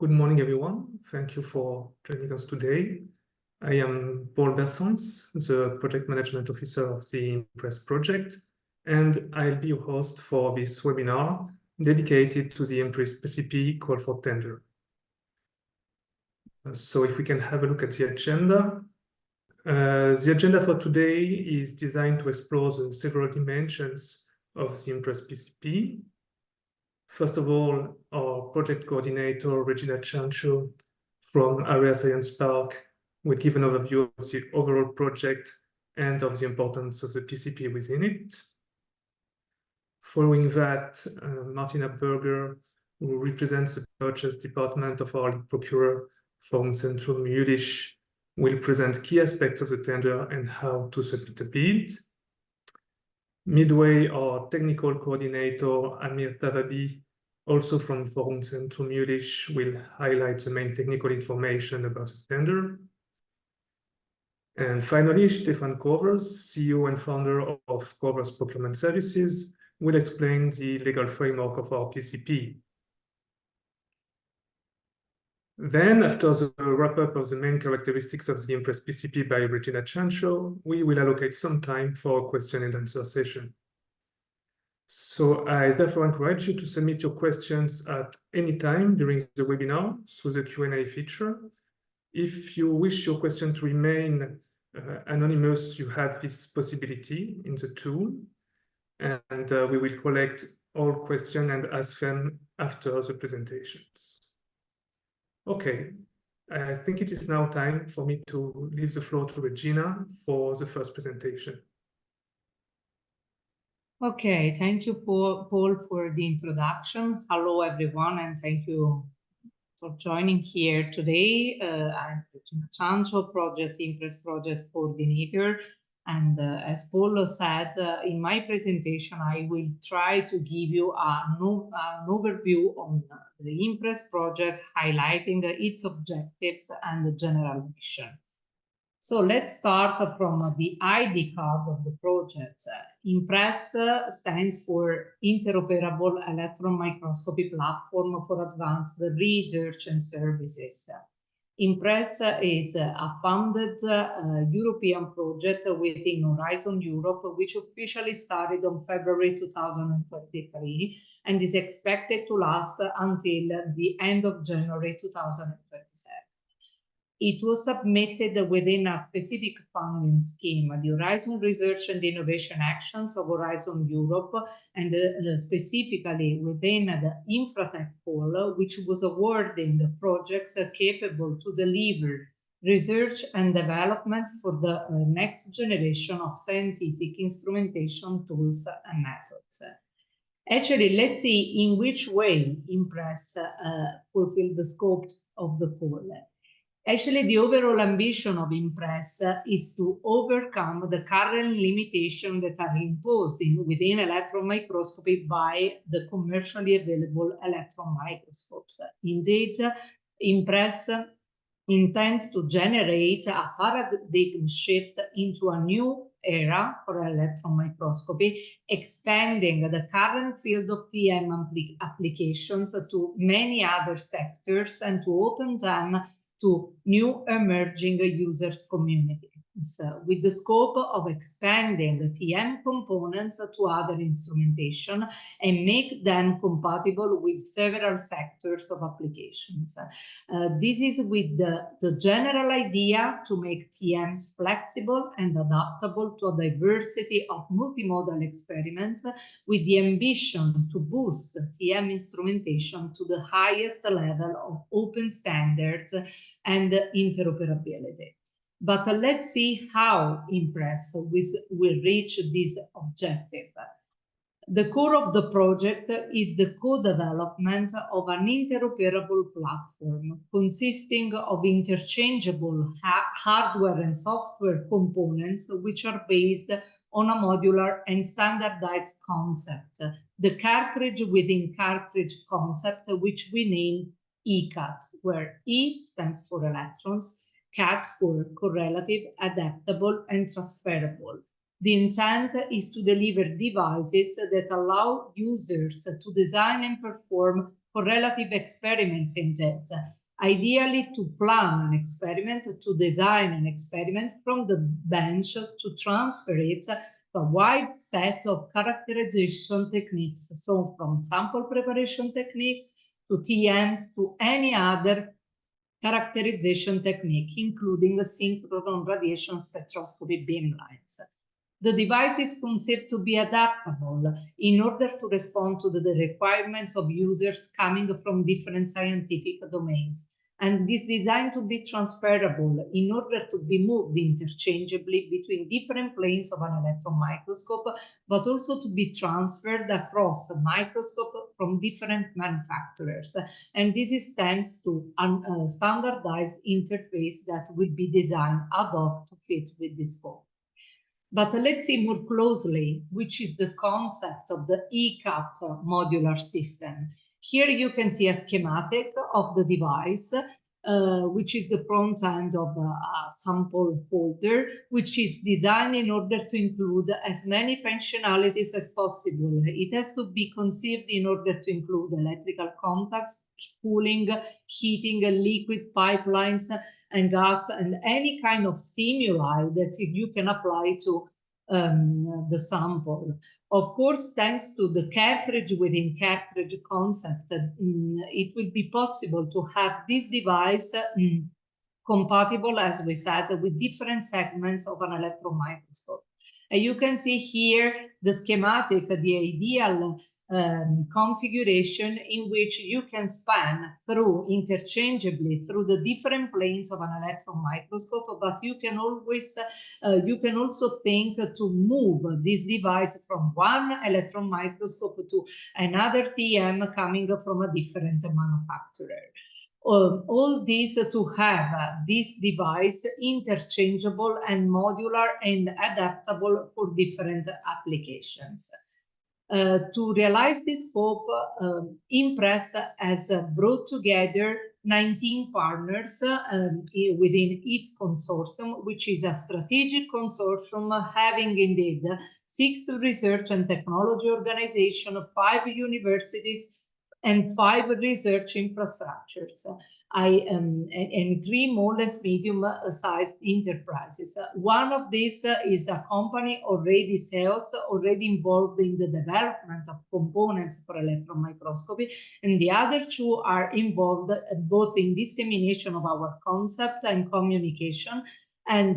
Good morning, everyone. Thank you for joining us today. I am Paul Bersons, the Project Management Officer of the IMPRESS project, and I'll be your host for this webinar dedicated to the IMPRESS PCP call for tender. So if we can have a look at the agenda. The agenda for today is designed to explore the several dimensions of the IMPRESS PCP. First of all, our project coordinator, Regina Ciancio from Area Science Park, will give an overview of the overall project and of the importance of the PCP within it. Following that, Martina Börger, who represents the purchase department of our lead procurer, Formalities Jülich, will present key aspects of the tender and how to submit a bid. Midway, our technical coordinator, Amir Tavabi, also from Formalities Jülich, will highlight the main technical information about the tender. And finally, Stephan Corvers, CEO and founder of Corvers Procurement Services, will explain the legal framework of our PCP. Then, after the wrap-up of the main characteristics of the IMPRESS PCP by Regina Ciancio, we will allocate some time for a question and answer session. So I therefore encourage you to submit your questions at any time during the webinar through the Q&A feature. If you wish your question to remain anonymous, you have this possibility in the tool, and we will collect all questions and ask them after the presentations. Okay, I think it is now time for me to leave the floor to Regina for the first presentation. Okay, thank you, Paul, for the introduction. Hello, everyone, and thank you for joining here today. I'm Regina Ciancio, IMPRESS project coordinator. And as Paul said, in my presentation, I will try to give you an overview on the IMPRESS project, highlighting its objectives and the general mission. So let's start from the ID card of the project. IMPRESS stands for Interoperable Electron Microscopy Platform for Advanced Research and Services. IMPRESS is a funded European project within Horizon Europe, which officially started on February 2023 and is expected to last until the end of January 2027. It was submitted within a specific funding scheme, the Horizon Research and Innovation Actions of Horizon Europe, and specifically within the Infratech Pool, which was awarding the projects capable to deliver research and development for the next generation of scientific instrumentation tools and methods. Actually, let's see in which way IMPRESS fulfilled the scopes of the pool. Actually, the overall ambition of IMPRESS is to overcome the current limitations that are imposed within electron microscopy by the commercially available electron microscopes. Indeed, IMPRESS intends to generate a paradigm shift into a new era for electron microscopy, expanding the current field of TM applications to many other sectors and to open them to new emerging users communities, with the scope of expanding the TM components to other instrumentation and make them compatible with several sectors of applications. This is with the general idea to make TMs flexible and adaptable to a diversity of multimodal experiments, with the ambition to boost TM instrumentation to the highest level of open standards and interoperability. But let's see how IMPRESS will reach this objective. The core of the project is the co-development of an interoperable platform consisting of interchangeable hardware and software components which are based on a modular and standardized concept, the cartridge within cartridge concept, which we name ECAT, where E stands for electrons, CAT for correlative, adaptable, and transferable. The intent is to deliver devices that allow users to design and perform correlative experiments instead. Ideally, to plan an experiment, to design an experiment from the bench, to transfer it to a wide set of characterization techniques. So from sample preparation techniques to TMs to any other characterization technique, including synchronous radiation spectroscopy beamlines. The device is conceived to be adaptable in order to respond to the requirements of users coming from different scientific domains, and is designed to be transferable in order to be moved interchangeably between different planes of an electron microscope, but also to be transferred across a microscope from different manufacturers. And this is thanks to a standardized interface that will be designed ad hoc to fit with the scope. But let's see more closely, which is the concept of the ECAT modular system. Here you can see a schematic of the device, which is the front end of a sample holder, which is designed in order to include as many functionalities as possible. It has to be conceived in order to include electrical contacts, cooling, heating, liquid pipelines, and gas, and any kind of stimuli that you can apply to the sample. Of course, thanks to the cartridge within cartridge concept, it will be possible to have this device compatible, as we said, with different segments of an electron microscope. And you can see here the schematic, the ideal configuration in which you can span through interchangeably through the different planes of an electron microscope, but you can always you can also think to move this device from one electron microscope to another TM coming from a different manufacturer. All this to have this device interchangeable and modular and adaptable for different applications. To realize this scope, IMPRESS has brought together 19 partners within its consortium, which is a strategic consortium having indeed 6 research and technology organizations, 5 universities, and 5 research infrastructures, and 3 more or less medium-sized enterprises. One of these is a company already involved in the development of components for electron microscopy, and the other 2 are involved both in dissemination of our concept and communication. And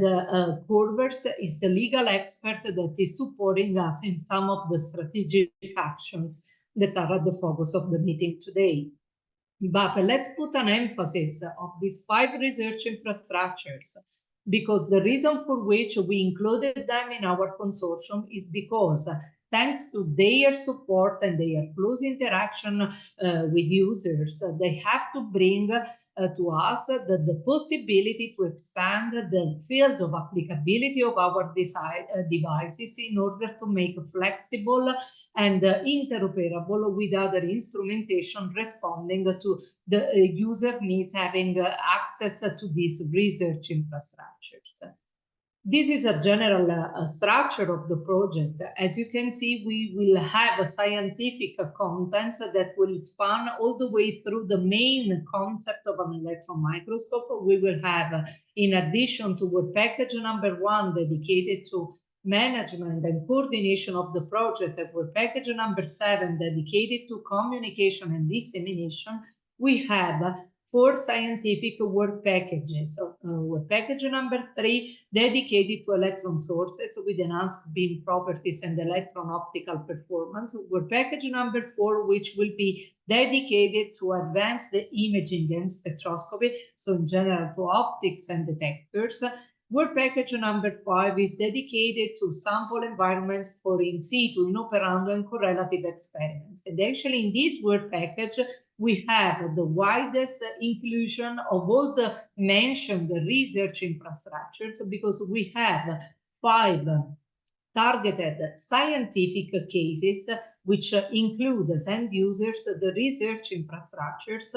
Corvers is the legal expert that is supporting us in some of the strategic actions that are at the focus of the meeting today. But let's put an emphasis on these 5 research infrastructures, because the reason for which we included them in our consortium is because thanks to their support and their close interaction with users, they have to bring to us the possibility to expand the field of applicability of our devices in order to make flexible and interoperable with other instrumentation responding to the user needs having access to these research infrastructures. This is a general structure of the project. As you can see, we will have a scientific contents that will span all the way through the main concept of an electron microscope. We will have, in addition to work package number 1 dedicated to management and coordination of the project, and work package number 7 dedicated to communication and dissemination, we have 4 scientific work packages. Work package number 3 dedicated to electron sources with enhanced beam properties and electron optical performance. Work package number 4, which will be dedicated to advanced imaging and spectroscopy, so in general to optics and detectors. Work package number 5 is dedicated to sample environments for in situ, in operando, and correlative experiments. And actually in this work package, we have the widest inclusion of all the mentioned research infrastructures, because we have 5 targeted scientific cases, which include as end users the research infrastructures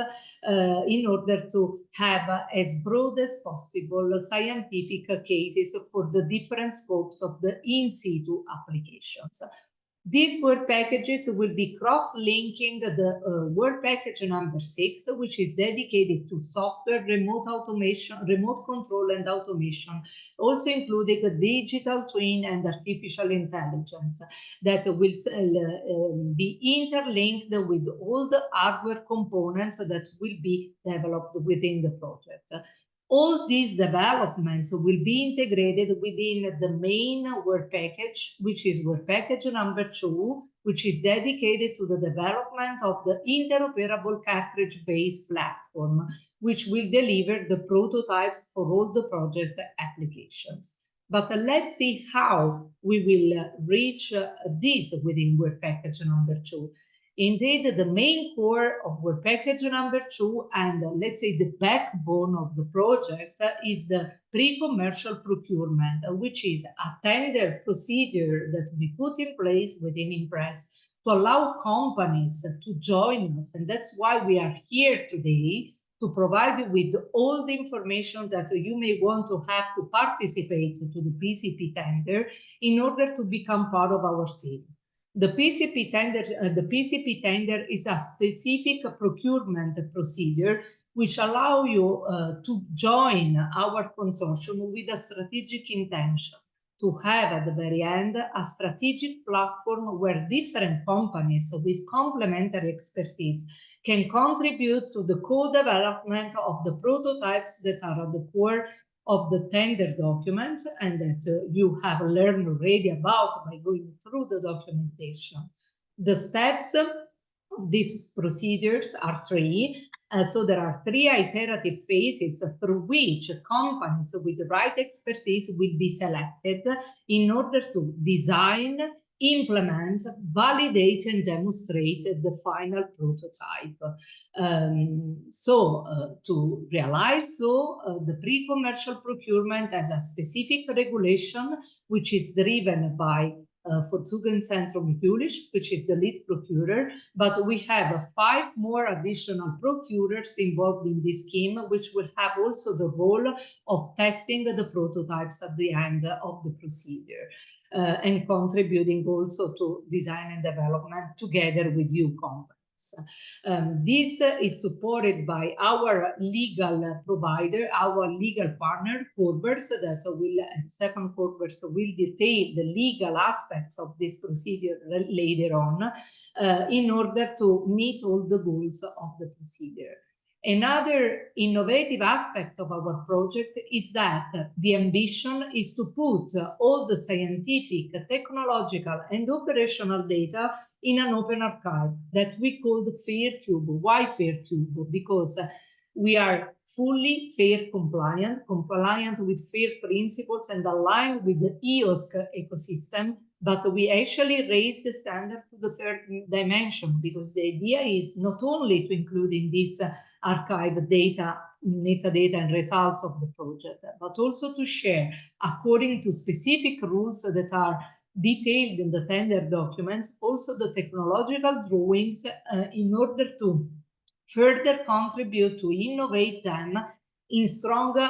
in order to have as broad as possible scientific cases for the different scopes of the in situ applications. These work packages will be cross-linking the work package number 6, which is dedicated to software, remote automation, remote control and automation, also including a digital twin and artificial intelligence that will be interlinked with all the hardware components that will be developed within the project. All these developments will be integrated within the main work package, which is work package number 2, which is dedicated to the development of the interoperable cartridge-based platform, which will deliver the prototypes for all the project applications. But let's see how we will reach this within work package number 2. Indeed, the main core of work package number 2 and let's say the backbone of the project is the pre-commercial procurement, which is a tender procedure that we put in place within Impress to allow companies to join us. And that's why we are here today, to provide you with all the information that you may want to have to participate to the PCP tender in order to become part of our team. The PCP tender is a specific procurement procedure which allow you to join our consortium with a strategic intention to have at the very end a strategic platform where different companies with complementary expertise can contribute to the co-development of the prototypes that are at the core of the tender document and that you have learned already about by going through the documentation. The steps of these procedures are 3. So there are 3 iterative phases through which companies with the right expertise will be selected in order to design, implement, validate, and demonstrate the final prototype. To realize the pre-commercial procurement as a specific regulation, which is driven by Vorzugenzentrum Jülich, which is the lead procurer, but we have 5 more additional procurers involved in this scheme, which will have also the role of testing the prototypes at the end of the procedure. And contributing also to design and development together with you companies. This is supported by our legal provider, our legal partner, Corvers, that will, Stephan Corvers will detail the legal aspects of this procedure later on in order to meet all the goals of the procedure. Another innovative aspect of our project is that the ambition is to put all the scientific, technological, and operational data in an open archive that we call the FAIRcube. Why FAIRcube? Because we are fully FAIR compliant with FAIR principles and aligned with the EOSC ecosystem, but we actually raise the standard to the 3rd dimension, because the idea is not only to include in this archive data, metadata and results of the project, but also to share according to specific rules that are detailed in the tender documents, also the technological drawings in order to further contribute to innovate them in stronger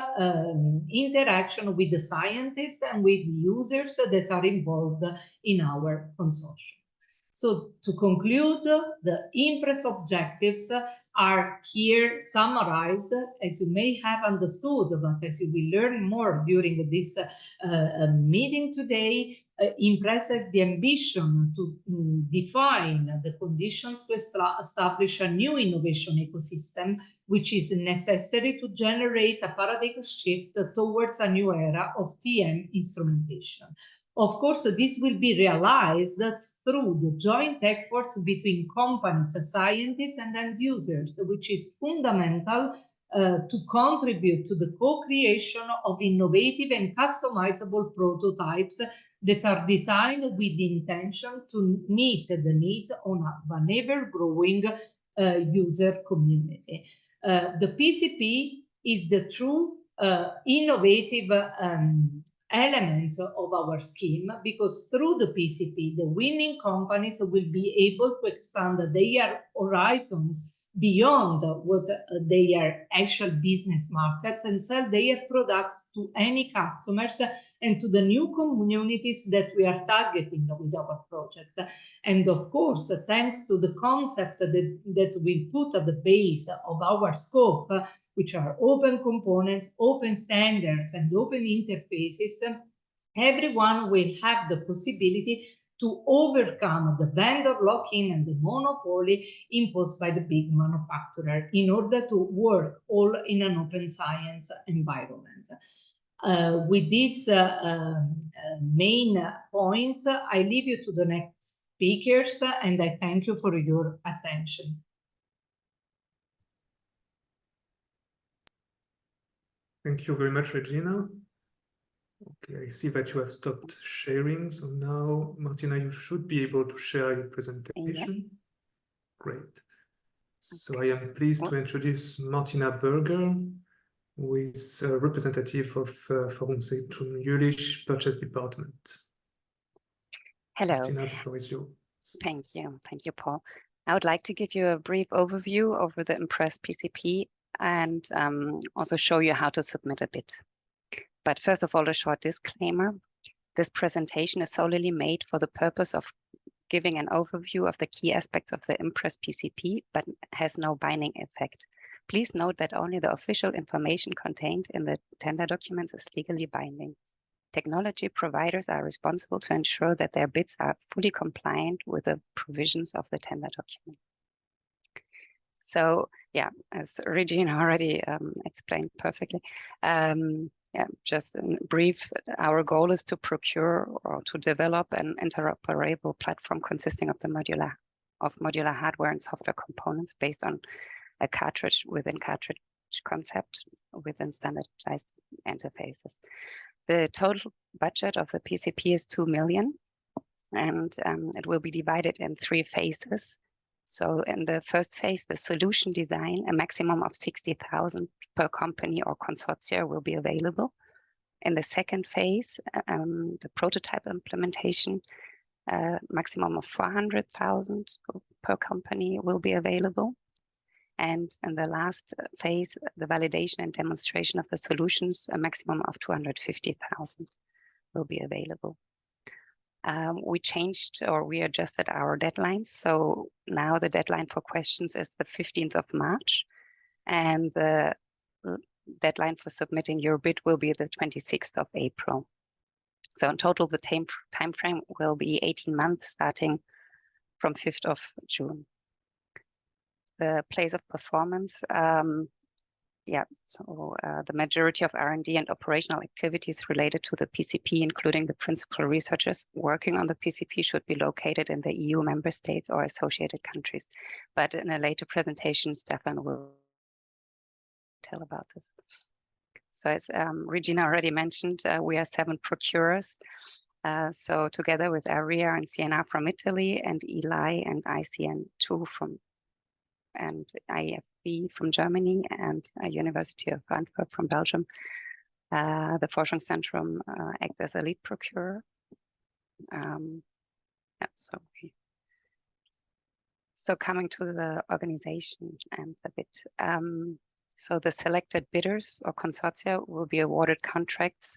interaction with the scientists and with the users that are involved in our consortium. So to conclude, the Impress objectives are here summarized, as you may have understood, but as you will learn more during this meeting today. Impress has the ambition to define the conditions to establish a new innovation ecosystem, which is necessary to generate a paradigm shift towards a new era of TM instrumentation. Of course, this will be realized through the joint efforts between companies, scientists, and end users, which is fundamental to contribute to the co-creation of innovative and customizable prototypes that are designed with the intention to meet the needs of an ever-growing user community. The PCP is the true innovative element of our scheme, because through the PCP, the winning companies will be able to expand their horizons beyond what their actual business market and sell their products to any customers and to the new communities that we are targeting with our project. And of course, thanks to the concept that we put at the base of our scope, which are open components, open standards, and open interfaces, everyone will have the possibility to overcome the vendor lock-in and the monopoly imposed by the big manufacturer in order to work all in an open science environment. With these main points, I leave you to the next speakers, and I thank you for your attention. Thank you very much, Regina. Okay, I see that you have stopped sharing. So now, Martina, you should be able to share your presentation. Yep. Great. So I am pleased to introduce Martina Börger, who is a representative of Forumzentrum Jülich Purchase Department. Hello. Martina, the floor is yours. Thank you. Thank you, Paul. I would like to give you a brief overview over the Impress PCP and also show you how to submit a bid. But first of all, a short disclaimer. This presentation is solely made for the purpose of giving an overview of the key aspects of the Impress PCP, but has no binding effect. Please note that only the official information contained in the tender documents is legally binding. Technology providers are responsible to ensure that their bids are fully compliant with the provisions of the tender document. So, yeah, as Regina already explained perfectly, just in brief, our goal is to procure or to develop an interoperable platform consisting of the modular hardware and software components based on a cartridge within cartridge concept within standardized interfaces. The total budget of the PCP is 2 million, and it will be divided in 3 phases. So in the first phase, the solution design, a maximum of 60,000 per company or consortia will be available. In the second phase, the prototype implementation, maximum of 400,000 per company will be available. And in the last phase, the validation and demonstration of the solutions, a maximum of 250,000 will be available. We changed or we adjusted our deadlines. So now the deadline for questions is the 15th of March, and the deadline for submitting your bid will be the 26th of April. So in total, the time frame will be 18 months starting from 5th of June. The place of performance, the majority of R&D and operational activities related to the PCP, including the principal researchers working on the PCP, should be located in the EU member states or associated countries. But in a later presentation, Stephan will tell about this. So as Regina already mentioned, we are 7 procurers. So together with ARIA and CNR from Italy and ELI and ICN2 and IFB from Germany and University of Antwerp from Belgium. The Forschungszentrum acts as a lead procurer. So coming to the organization and the bid. So the selected bidders or consortia will be awarded contracts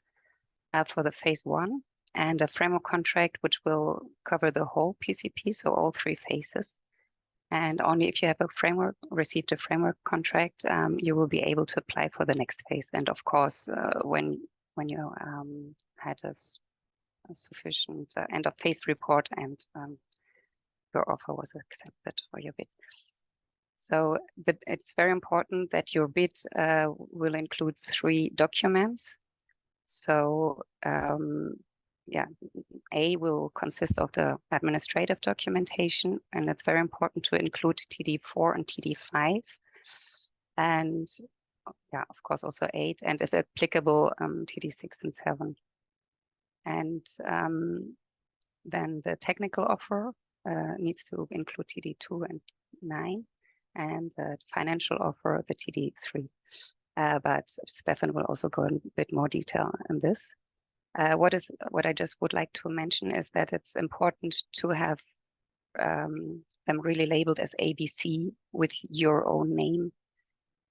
for the phase 1 and a framework contract which will cover the whole PCP, so all 3 phases. And only if you have received a framework contract, you will be able to apply for the next phase. And of course, when you had a sufficient end of phase report and your offer was accepted for your bid. So it's very important that your bid will include 3 documents. So A will consist of the administrative documentation, and it's very important to include TD4 and TD5, and of course also 8, and if applicable, TD6 and 7. And then the technical offer needs to include TD2 and 9, and the financial offer, the TD3. But Stephan will also go in a bit more detail on this. What I just would like to mention is that it's important to have them really labeled as ABC with your own name.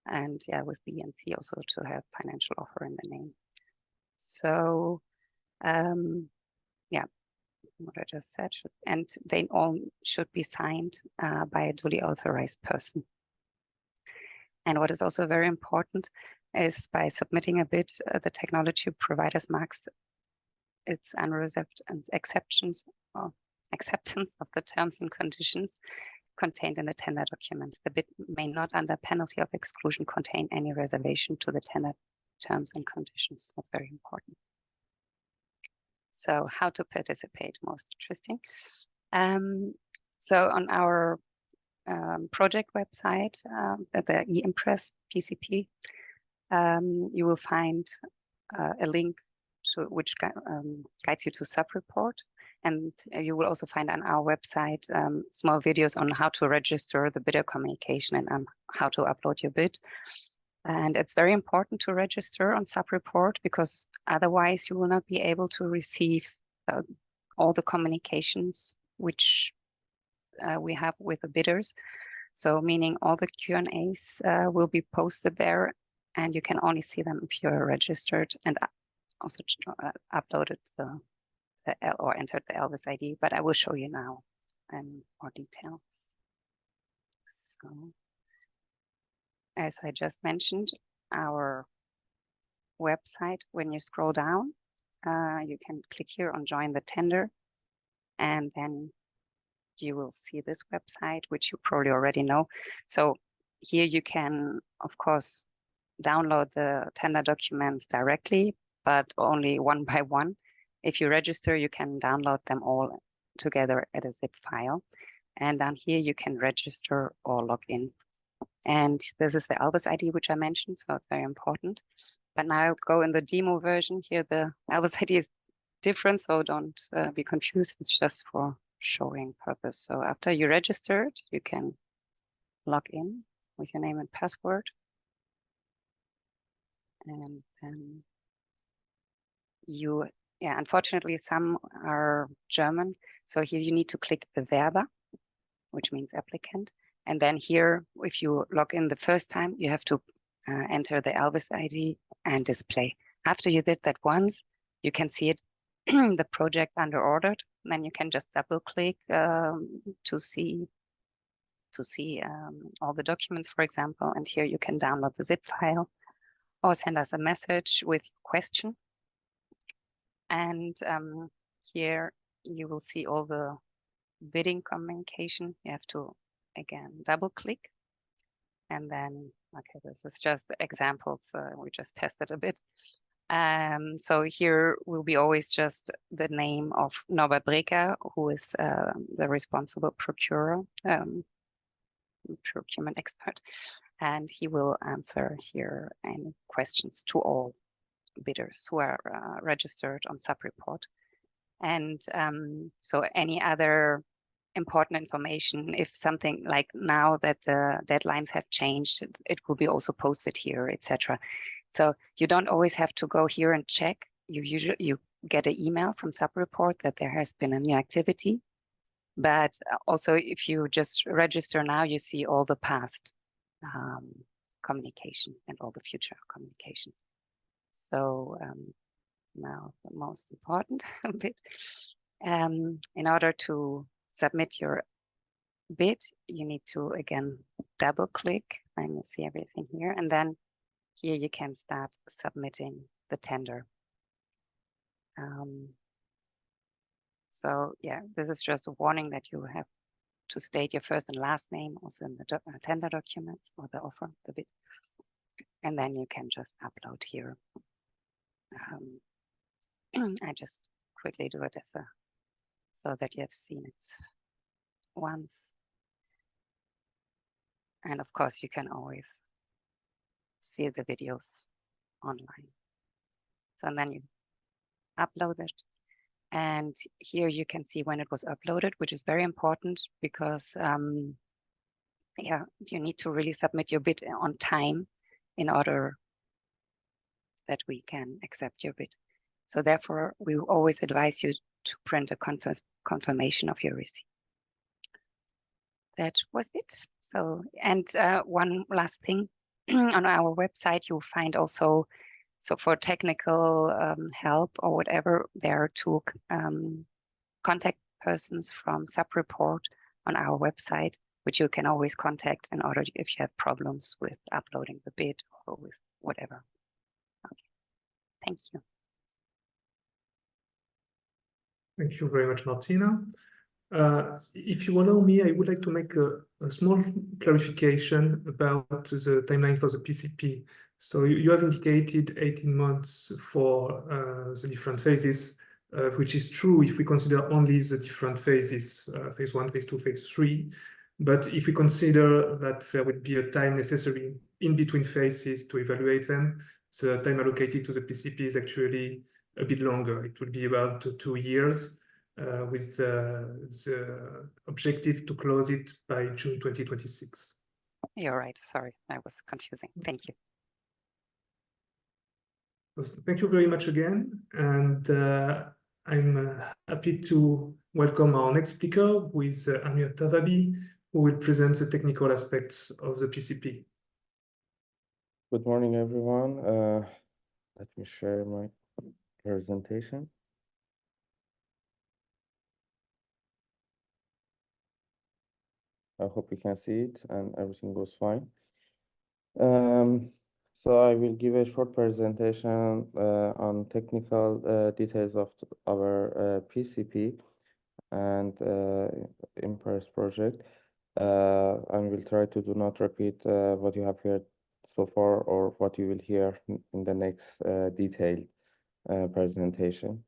And yeah, with B and C also to have financial offer in the name. So yeah, what I just said, and they all should be signed by a duly authorized person. And what is also very important is by submitting a bid, the technology providers marks its unreserved and acceptance of the terms and conditions contained in the tender documents. The bid may not, under penalty of exclusion, contain any reservation to the tender terms and conditions. That's very important. So how to participate, most interesting. So on our project website, at the eImpress PCP, you will find a link to which guides you to sub-report. And you will also find on our website small videos on how to register the bidder communication and how to upload your bid. And it's very important to register on sub-report, because otherwise you will not be able to receive all the communications which we have with the bidders. So meaning all the Q&As will be posted there, and you can only see them if you're registered and also uploaded or entered the Elvis ID, but I will show you now in more detail. So, as I just mentioned, our website, when you scroll down, you can click here on join the tender, and then you will see this website, which you probably already know. So here you can, of course, download the tender documents directly, but only one by one. If you register, you can download them all together as a zip file. And down here, you can register or log in. And this is the Elvis ID, which I mentioned, so it's very important. But now I'll go in the demo version. Here, the Elvis ID is different, so don't be confused. It's just for showing purpose. So after you registered, you can log in with your name and password. And then yeah, unfortunately, some are German. So here you need to click Bewerber, which means applicant. And then here, if you log in the first time, you have to enter the Elvis ID and display. After you did that once, you can see it, the project under ordered. And then you can just double click to see all the documents, for example. And here you can download the zip file or send us a message with your question. And here you will see all the bidding communication. You have to, again, double click. And then, okay, this is just examples. We just tested a bit. So here will be always just the name of Norbert Breker, who is the responsible procurer, procurement expert. And he will answer here any questions to all bidders who are registered on sub-report. And so any other important information, if something like now that the deadlines have changed, it will be also posted here, etc. So you don't always have to go here and check. You get an email from sub-report that there has been a new activity. But also if you just register now, you see all the past communication and all the future communication. So now the most important bit, in order to submit your bid, you need to, again, double click and you see everything here. And then here you can start submitting the tender. So yeah, this is just a warning that you have to state your first and last name also in the tender documents or the offer, the bid. And then you can just upload here. I just quickly do it as so that you have seen it once. And of course, you can always see the videos online. So and then you upload it. And here you can see when it was uploaded, which is very important because yeah, you need to really submit your bid on time in order that we can accept your bid. So therefore, we always advise you to print a confirmation of your receipt. that was it. So, and one last thing, on our website, you'll find also, so for technical help or whatever, there are two contact persons from Subreport on our website, which you can always contact in order if you have problems with uploading the bid or with whatever. Okay. Thank you. Thank you very much, Martina. If you allow me, I would like to make a small clarification about the timeline for the PCP. So you have indicated 18 months for the different phases, which is true if we consider only the different phases, phase 1, phase 2, phase 3. But if we consider that there would be a time necessary in between phases to evaluate them, the time allocated to the PCP is actually a bit longer. It would be about 2 years. With the objective to close it by June 2026. You're right. Sorry, I was confusing. Thank you. So thank you very much again. And I'm happy to welcome our next speaker, who is Amir Tavabi, who will present the technical aspects of the PCP. Good morning, everyone. Let me share my presentation. I hope you can see it and everything goes fine. So I will give a short presentation on technical details of our PCP and IMPRESS project. And we'll try to do not repeat what you have heard so far or what you will hear in the next detailed presentation.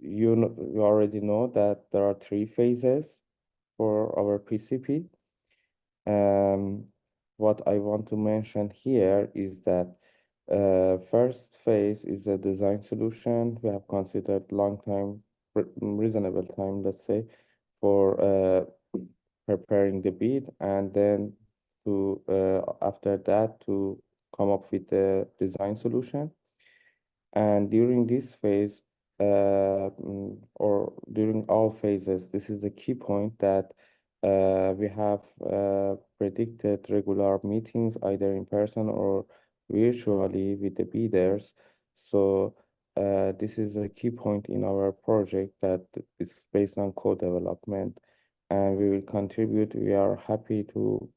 You already know that there are 3 phases for our PCP. What I want to mention here is that first phase is a design solution. We have considered long time, reasonable time, let's say, for preparing the bid, and then to after that to come up with the design solution. And during this phase, or during all phases, this is a key point that we have predicted regular meetings, either in person or virtually with the bidders. So this is a key point in our project that is based on co-development, and we will contribute. We are happy to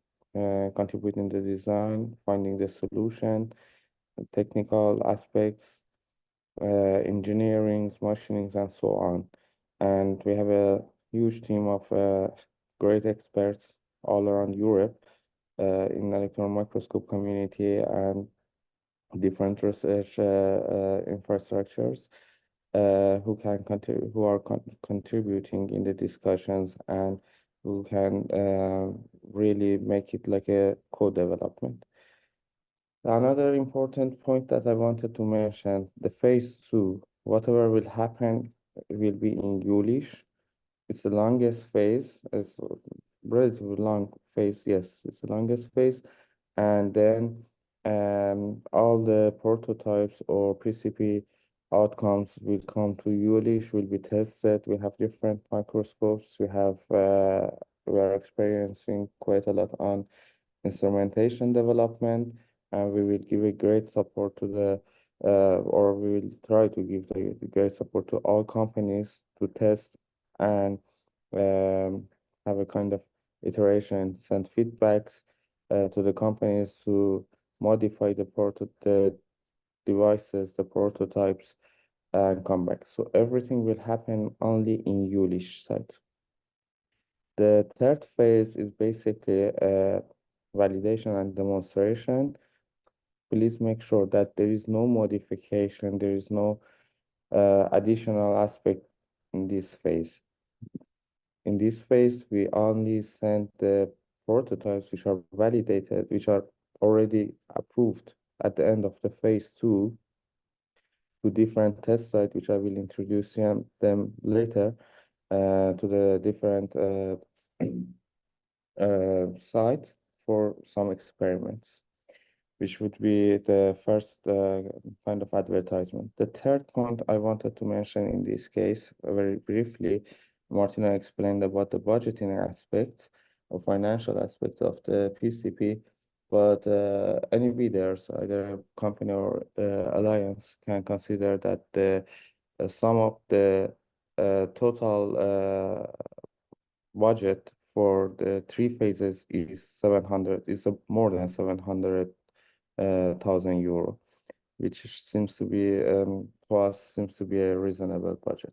contribute in the design, finding the solution, technical aspects, engineering, machinings, and so on. And we have a huge team of great experts all around Europe in electron microscope community and different research infrastructures who are contributing in the discussions and who can really make it like a co-development. Another important point that I wanted to mention, the phase 2, whatever will happen will be in Julish. It's the longest phase, it's a relatively long phase, yes, it's the longest phase. And then all the prototypes or PCP outcomes will come to Julish, will be tested. We have different microscopes. We are experiencing quite a lot on instrumentation development, and we will give a great support to the or we will try to give the great support to all companies to test and have a kind of iteration, send feedbacks to the companies to modify the devices, the prototypes, and come back. So everything will happen only in Julish site. The third phase is basically validation and demonstration. Please make sure that there is no modification, there is no additional aspect in this phase. In this phase, we only send the prototypes which are validated, which are already approved at the end of the phase 2 to different test sites, which I will introduce them later to the different site for some experiments, which would be the first kind of advertisement. The third point I wanted to mention in this case, very briefly, Martina explained about the budgeting aspects or financial aspects of the PCP, but any bidders, either a company or alliance, can consider that the sum of the total budget for the 3 phases is more than 700,000 euro, which seems to be for us seems to be a reasonable budget.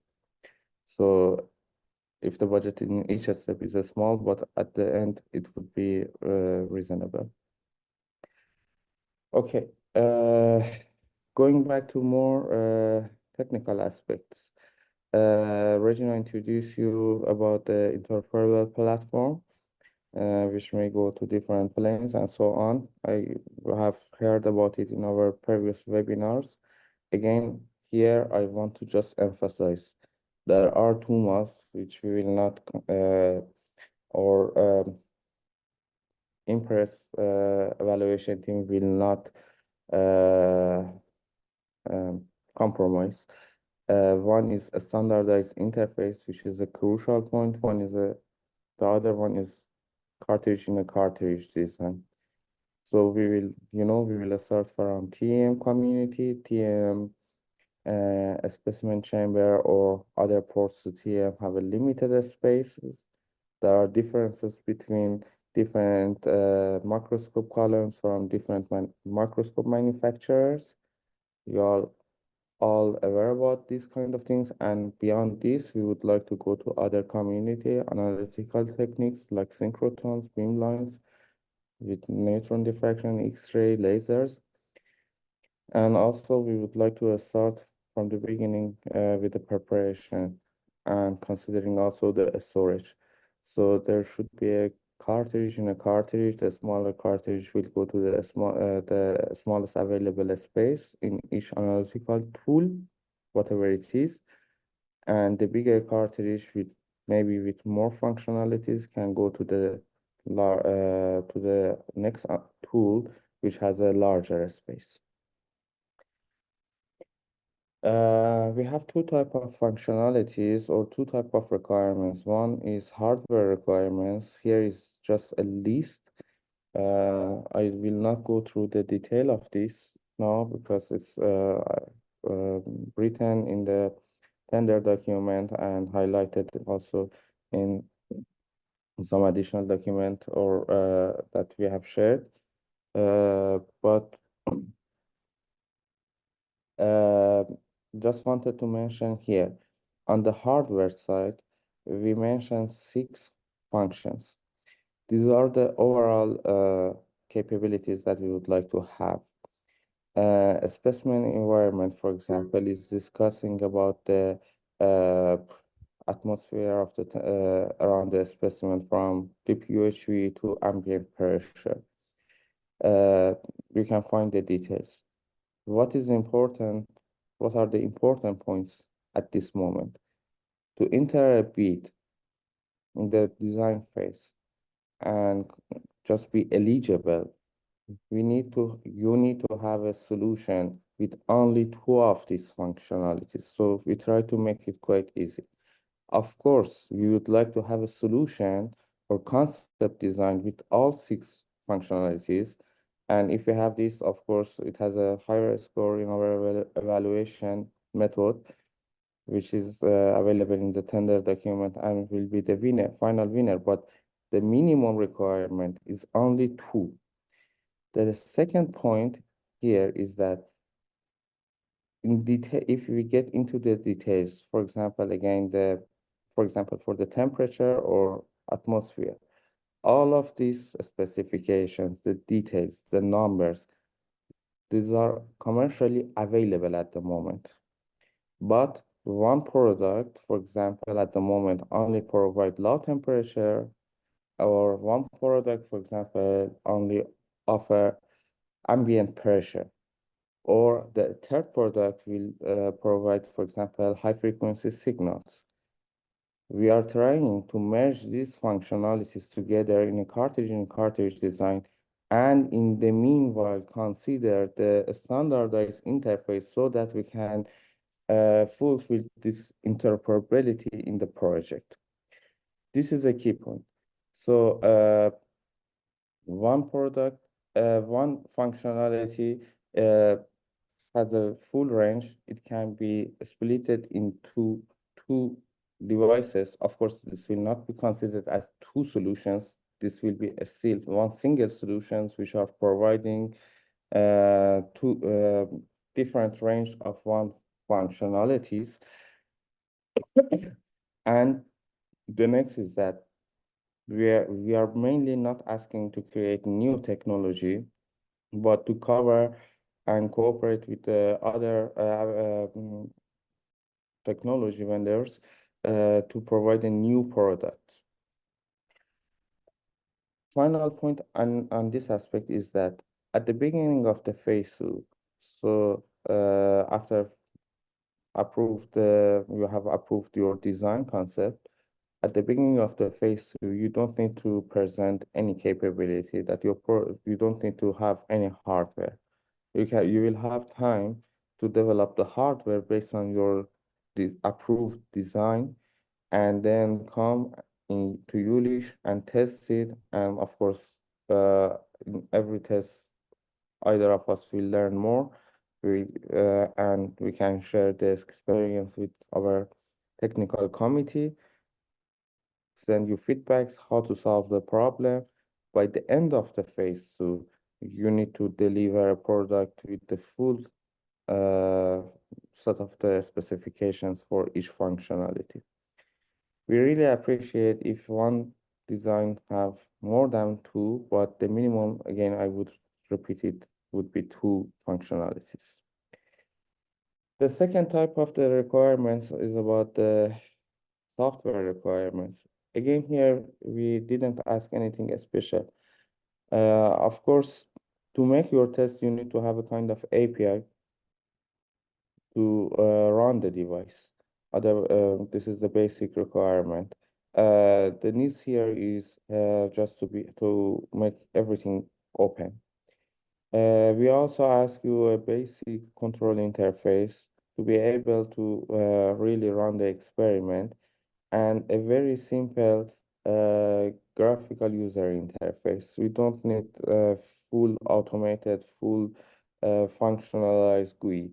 So if the budget in each step is small, but at the end it would be reasonable. Okay, going back to more technical aspects. Regina introduced you about the interoperable platform, which may go to different planes and so on. I have heard about it in our previous webinars. Again, here I want to just emphasize there are two modes which we will not Impress evaluation team will not compromise. One is a standardized interface, which is a crucial point. The other one is cartridge in a cartridge design. So we will start from TM community, TM a specimen chamber or other ports to TM have a limited spaces. There are differences between different microscope columns from different microscope manufacturers. You are all aware about these kind of things, and beyond this, we would like to go to other community analytical techniques like synchrotrons, beamlines with neutron diffraction, X-ray, lasers. And also we would like to start from the beginning with the preparation and considering also the storage. So there should be a cartridge in a cartridge. The smaller cartridge will go to the smallest available space in each analytical tool, whatever it is. And the bigger cartridge with maybe with more functionalities can go to the next tool, which has a larger space. We have two types of functionalities or two types of requirements. One is hardware requirements. Here is just a list. I will not go through the detail of this now because it's written in the tender document and highlighted also in some additional document or that we have shared. But just wanted to mention here, on the hardware side, we mentioned 6 functions. These are the overall capabilities that we would like to have. A specimen environment, for example, is discussing about the atmosphere of the around the specimen from DPUHV to ambient pressure. You can find the details. What is important? What are the important points at this moment? To enter a bid in the design phase and just be eligible, you need to have a solution with only 2 of these functionalities. So we try to make it quite easy. Of course, we would like to have a solution for concept design with all 6 functionalities. And if we have this, of course, it has a higher score in our evaluation method, which is available in the tender document and will be the final winner. But the minimum requirement is only 2. The second point here is that in detail, if we get into the details, for example, again, for example, for the temperature or atmosphere, all of these specifications, the details, the numbers, these are commercially available at the moment. But one product, for example, at the moment only provide low temperature, or one product, for example, only offer ambient pressure, or the third product will provide, for example, high frequency signals. We are trying to merge these functionalities together in a cartridge design, and in the meanwhile consider the standardized interface so that we can fulfill this interoperability in the project. This is a key point. So one product, one functionality has a full range. It can be splitted into two devices. Of course, this will not be considered as two solutions. This will be still one single solutions which are providing two different range of one functionalities. And the next is that we are mainly not asking to create new technology, but to cover and cooperate with the other technology vendors to provide a new product. Final point on this aspect is that at the beginning of the phase 2, so after you have approved your design concept, at the beginning of the phase 2, you don't need to present any capability that you don't need to have any hardware. You will have time to develop the hardware based on your approved design, and then come into Yulish and test it. And of course, in every test, either of us will learn more. And we can share this experience with our technical committee, send you feedbacks how to solve the problem. By the end of the phase 2, you need to deliver a product with the full set of the specifications for each functionality. We really appreciate if one design have more than two, but the minimum, again, I would repeat it, would be two functionalities. The second type of the requirements is about the software requirements. Again, here, we didn't ask anything special. Of course, to make your test, you need to have a kind of API to run the device. This is the basic requirement. The needs here is just to make everything open. We also ask you a basic control interface to be able to really run the experiment, and a very simple graphical user interface. We don't need full automated, full functionalized GUI.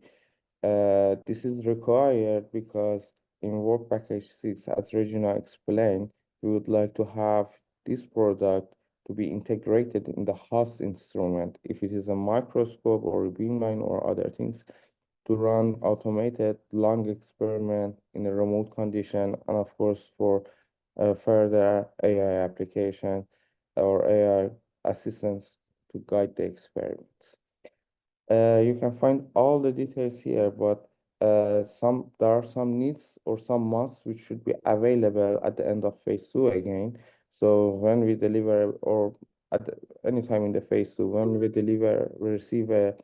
This is required because in work package 6, as Regina explained, we would like to have this product to be integrated in the host instrument, if it is a microscope or a beamline or other things, to run automated long experiment in a remote condition, and of course for further AI application or AI assistance to guide the experiments. You can find all the details here, but there are some needs or some musts which should be available at the end of phase 2 again. So when we deliver, or at any time in the phase 2, when we receive a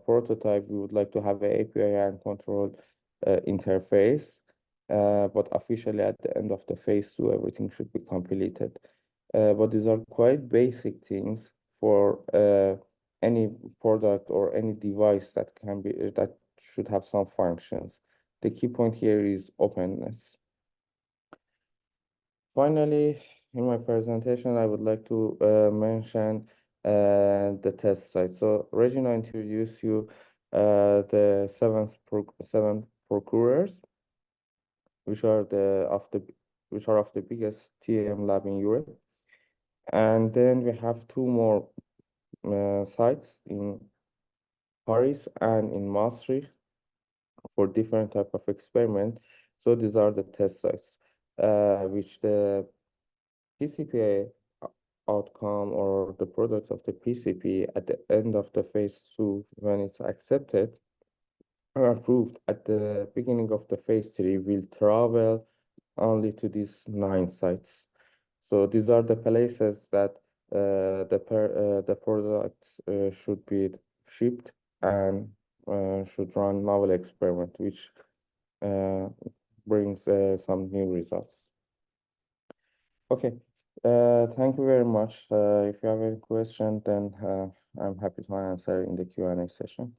prototype, we would like to have an API and control interface. But officially at the end of the phase 2, everything should be completed. But these are quite basic things for any product or any device that should have some functions. The key point here is openness. Finally, in my presentation, I would like to mention the test site. So Regina introduced you the seven procurers, which are of the biggest TM lab in Europe. And then we have two more sites in Paris and in Maastricht for different type of experiment. So these are the test sites, which the PCP outcome or the product of the PCP at the end of the phase 2, when it's accepted and approved at the beginning of the phase 3, will travel only to these 9 sites. So these are the places that the products should be shipped and should run novel experiment, which brings some new results. Okay, thank you very much. If you have any question, then I'm happy to answer in the Q&A session.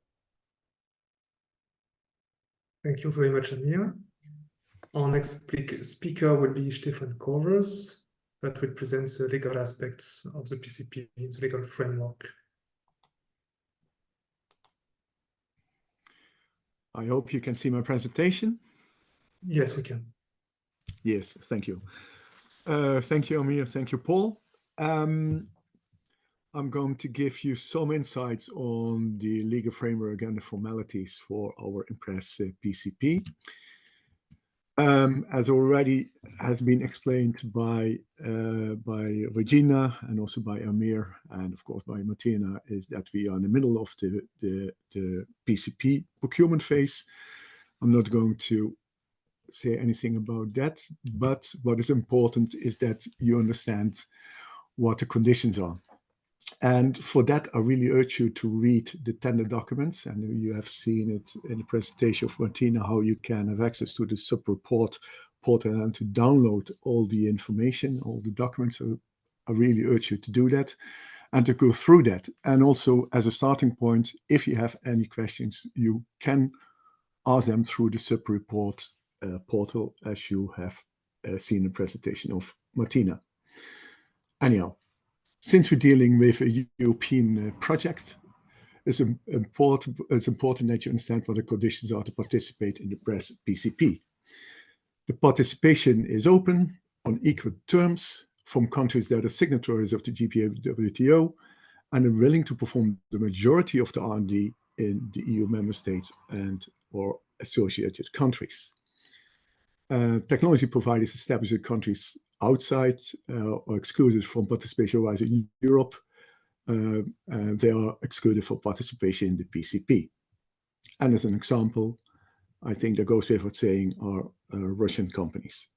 Thank you very much, Amir. Our next speaker will be Stephan Corvers, that will present the legal aspects of the PCP, the legal framework. I hope you can see my presentation. Yes, we can. Yes, thank you. Thank you, Amir. Thank you, Paul. I'm going to give you some insights on the legal framework and the formalities for our Impress PCP. As already has been explained by Regina and also by Amir and of course by Martina, is that we are in the middle of the PCP procurement phase. I'm not going to say anything about that, but what is important is that you understand what the conditions are. And for that, I really urge you to read the tender documents, and you have seen it in the presentation of Martina, how you can have access to the sub-report portal and to download all the information, all the documents. So I really urge you to do that and to go through that. And also as a starting point, if you have any questions, you can ask them through the sub-report portal, as you have seen the presentation of Martina. Anyhow, since we're dealing with a European project, it's important that you understand what the conditions are to participate in the Impress PCP. The participation is open on equal terms from countries that are signatories of the GPWTO and are willing to perform the majority of the R&D in the EU member states and or associated countries. Technology providers established in countries outside or excluded from participation wise in Europe, they are excluded from participation in the PCP. And as an example, I think that goes without saying, are Russian companies.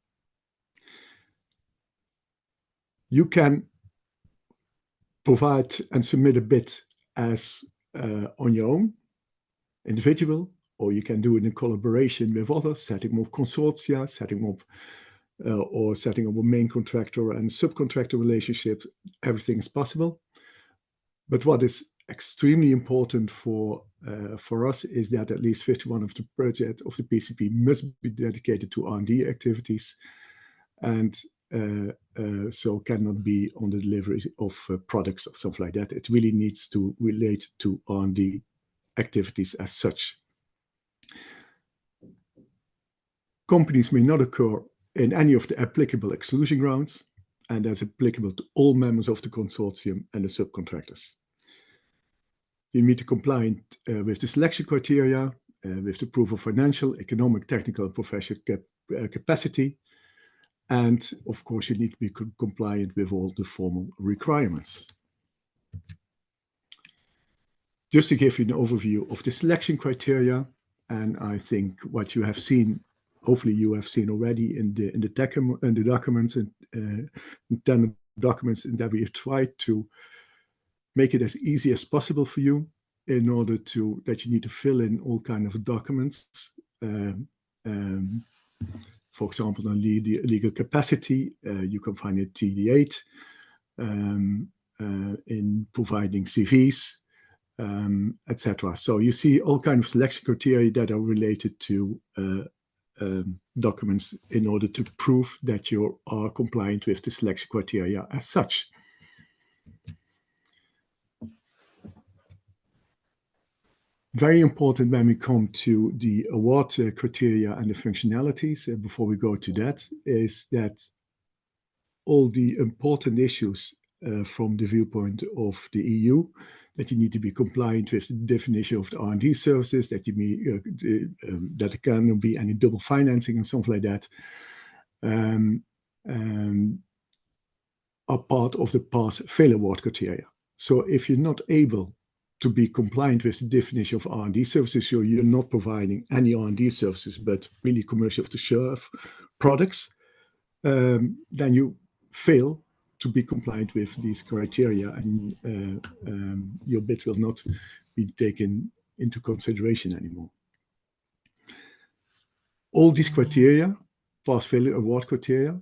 You can provide and submit a bid as on your own, individual, or you can do it in collaboration with others, setting up consortia, setting up a main contractor and subcontractor relationship. Everything is possible. But what is extremely important for us is that at least 51% of the budget of the PCP must be dedicated to R&D activities, and so cannot be on the delivery of products or something like that. It really needs to relate to R&D activities as such. Companies may not occur in any of the applicable exclusion grounds, and that's applicable to all members of the consortium and the subcontractors. You need to comply with the selection criteria, with the proof of financial, economic, technical, and professional capacity, and of course you need to be compliant with all the formal requirements. Just to give you an overview of the selection criteria, and I think what you have seen, hopefully you have seen already in the documents and documents, and that we have tried to make it as easy as possible for you in order to that you need to fill in all kinds of documents. For example, on the legal capacity, you can find it TD8 in providing CVs, etc. So you see all kinds of selection criteria that are related to documents in order to prove that you are compliant with the selection criteria as such. Very important when we come to the award criteria and the functionalities, before we go to that, is that all the important issues from the viewpoint of the EU, that you need to be compliant with the definition of the R&D services, that you that there cannot be any double financing and something like that, are part of the pass-fail award criteria. So if you're not able to be compliant with the definition of R&D services, so you're not providing any R&D services, but really commercial off-the-shelf products, then you fail to be compliant with these criteria, and your bid will not be taken into consideration anymore. All these criteria, pass-fail award criteria,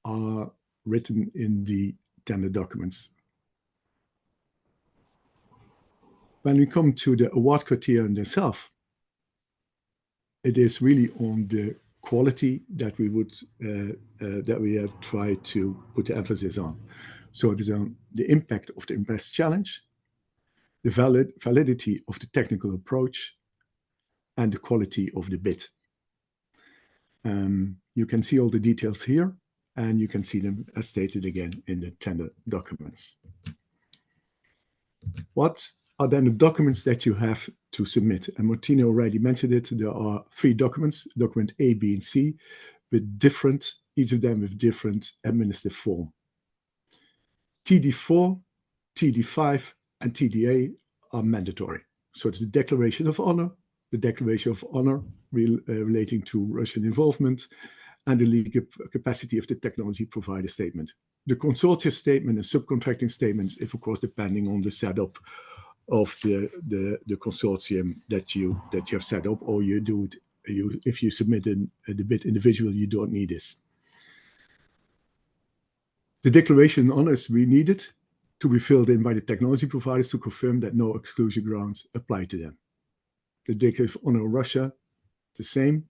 are written in the tender documents. When we come to the award criteria themselves, it is really on the quality that we would try to put the emphasis on. So it is on the impact of the Impress challenge, the validity of the technical approach, and the quality of the bid. You can see all the details here, and you can see them as stated again in the tender documents. What are then the documents that you have to submit? And Martina already mentioned it. There are 3 documents, document A, B, and C, with different, each of them with different administrative form. TD4, TD5, and TDA are mandatory. So it's the Declaration of Honor, the Declaration of Honor relating to Russian involvement, and the legal capacity of the technology provider statement. The consortium statement and subcontracting statement, if of course depending on the setup of the consortium that you have set up, or you do it, if you submit the bid individual, you don't need this. The declaration on honors we needed to be filled in by the technology providers to confirm that no exclusion grounds apply to them. The Declaration of Honor of Russia, the same,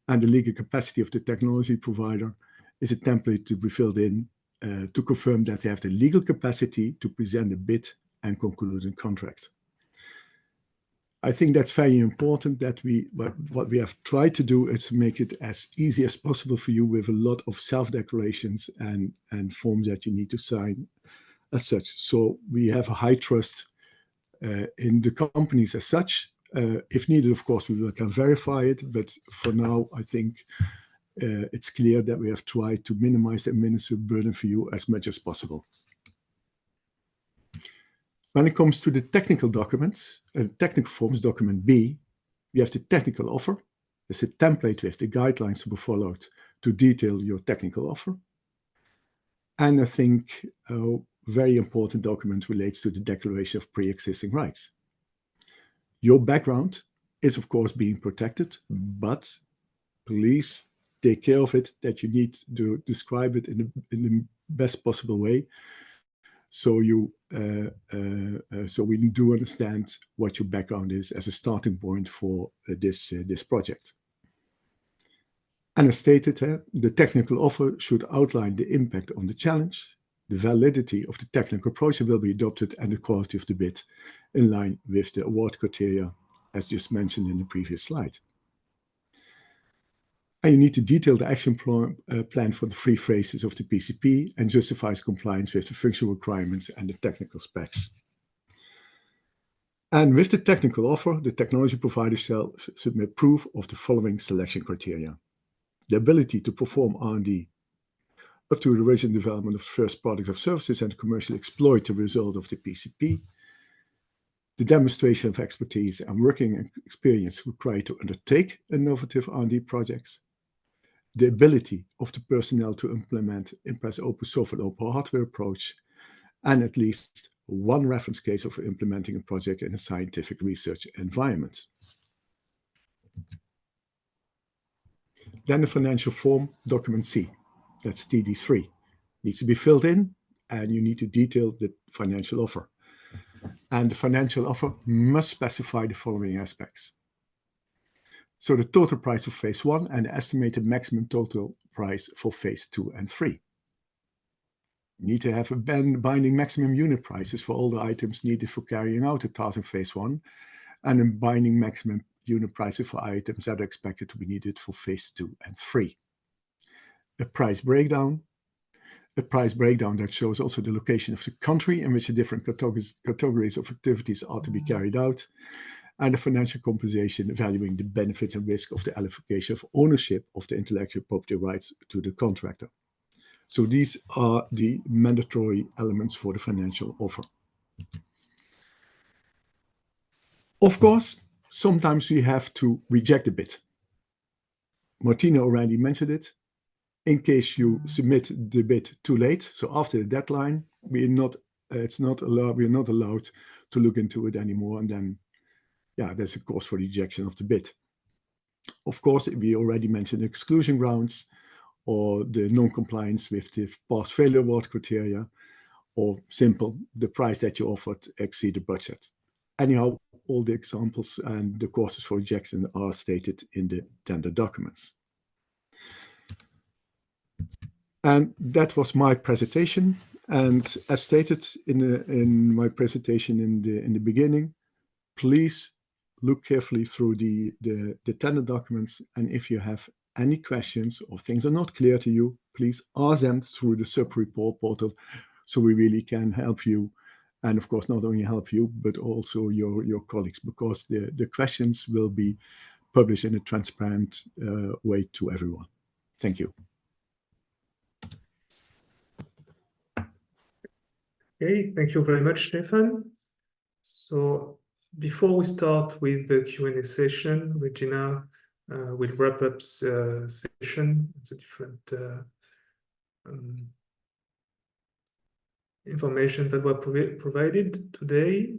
and the legal capacity of the technology provider is a template to be filled in to confirm that they have the legal capacity to present a bid and conclude a contract. I think that's very important that what we have tried to do is to make it as easy as possible for you with a lot of self-declarations and forms that you need to sign as such. So we have a high trust in the companies as such. If needed, of course, we can verify it, but for now, I think it's clear that we have tried to minimize the administrative burden for you as much as possible. When it comes to the technical documents, technical forms, document B, we have the technical offer. There's a template with the guidelines to be followed to detail your technical offer. And I think a very important document relates to the declaration of pre-existing rights. Your background is, of course, being protected, but please take care of it, that you need to describe it in the best possible way. So so we do understand what your background is as a starting point for this project. And as stated, the technical offer should outline the impact on the challenge, the validity of the technical approach that will be adopted, and the quality of the bid in line with the award criteria, as just mentioned in the previous slide. And you need to detail the action plan for the 3 phases of the PCP and justifies compliance with the functional requirements and the technical specs. And with the technical offer, the technology provider shall submit proof of the following selection criteria: the ability to perform R&D up to the original development of the first products or services and commercially exploit the result of the PCP, the demonstration of expertise and working experience required to undertake innovative R&D projects, the ability of the personnel to implement Impress open software and open hardware approach, and at least 1 reference case of implementing a project in a scientific research environment. Then the financial form, document C, that's TD3, needs to be filled in, and you need to detail the financial offer. And the financial offer must specify the following aspects. So the total price for phase 1 and the estimated maximum total price for phase 2 and 3. You need to have a binding maximum unit prices for all the items needed for carrying out the task in phase 1, and a binding maximum unit prices for items that are expected to be needed for phase 2 and 3. A price breakdown that shows also the location of the country in which the different categories of activities are to be carried out, and the financial compensation evaluating the benefits and risk of the allocation of ownership of the intellectual property rights to the contractor. So these are the mandatory elements for the financial offer. Of course, sometimes we have to reject a bid. Martina already mentioned it. In case you submit the bid too late, so after the deadline, we're not allowed to look into it anymore, and then there's a cause for rejection of the bid. Of course, we already mentioned exclusion grounds, or the non-compliance with the past failure award criteria, or simple, the price that you offered exceed the budget. Anyhow, all the examples and the causes for rejection are stated in the tender documents. And that was my presentation. And as stated in my presentation in the beginning, please look carefully through the tender documents. And if you have any questions or things are not clear to you, please ask them through the sub-report portal, so we really can help you. And of course, not only help you, but also your colleagues, because the questions will be published in a transparent way to everyone. Thank you. Okay, thank you very much, Stephan. So before we start with the Q&A session, Regina will wrap up the session, the different information that were provided today.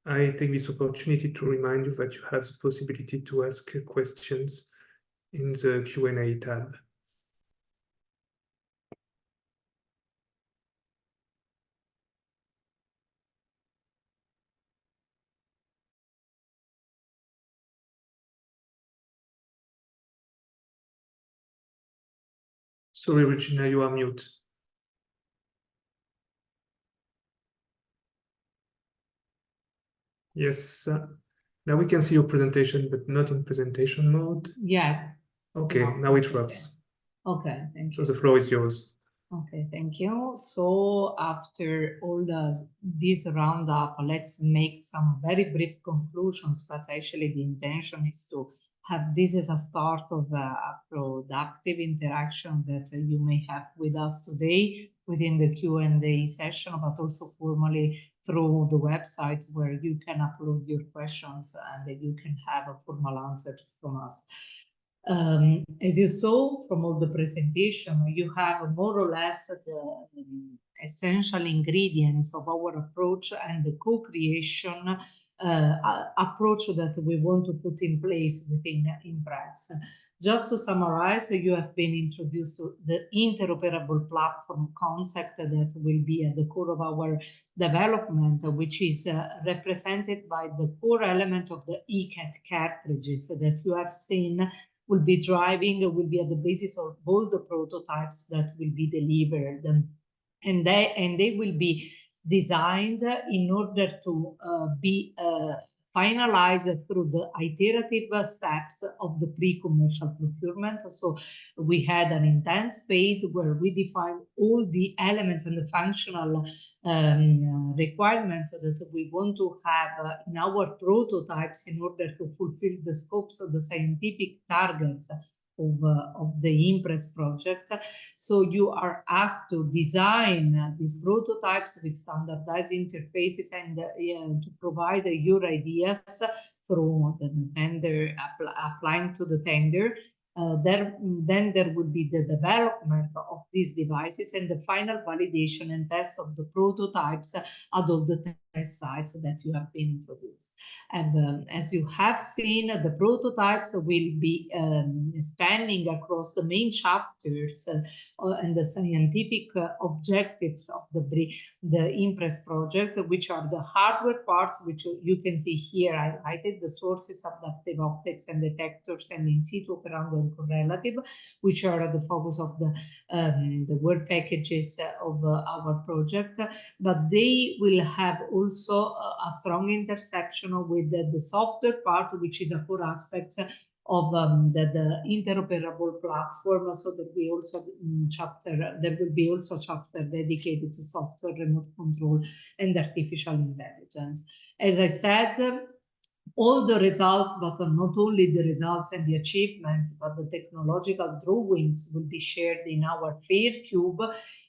I take this opportunity to remind you that you have the possibility to ask questions in the Q&A tab. Sorry, Regina, you are mute. Yes, now we can see your presentation, but not in presentation mode. Yeah. Okay, No, now it okay. works. Okay, thank So you. the floor is yours. Okay, thank you. So after all this roundup, let's make some very brief conclusions, but actually the intention is to have this as a start of a productive interaction that you may have with us today within the Q&A session, but also formally through the website where you can upload your questions and you can have formal answers from us. As you saw from all the presentation, you have more or less the essential ingredients of our approach and the co-creation approach that we want to put in place within Impress. Just to summarize, you have been introduced to the interoperable platform concept that will be at the core of our development, which is represented by the core element of the ECAT cartridges that you have seen will be at the basis of all the prototypes that will be delivered. And they will be designed in order to be finalized through the iterative steps of the pre-commercial procurement. So we had an intense phase where we defined all the elements and the functional requirements that we want to have in our prototypes in order to fulfill the scopes of the scientific targets of the Impress project. So you are asked to design these prototypes with standardized interfaces and to provide your ideas through the tender, applying to the tender. Then there would be the development of these devices and the final validation and test of the prototypes at all the test sites that you have been introduced. And as you have seen, the prototypes will be spanning across the main chapters and the scientific objectives of the Impress project, which are the hardware parts, which you can see here highlighted, the sources, adaptive optics and detectors, and in situ operando and correlative, which are the focus of the work packages of our project. But they will have also a strong intersection with the software part, which is a core aspect of the interoperable platform, so that we also there will be also a chapter dedicated to software, remote control, and artificial intelligence. As I said, all the results, but not only the results and the achievements, but the technological drawings will be shared in our FAIRcube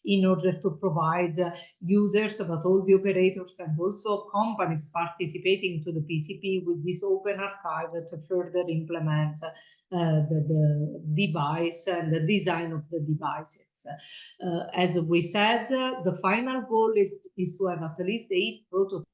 in order to provide users, but all the operators and also companies participating to the PCP with this open archive to further implement the device and the design of the devices. As we said, the final goal is to have at least 8 prototypes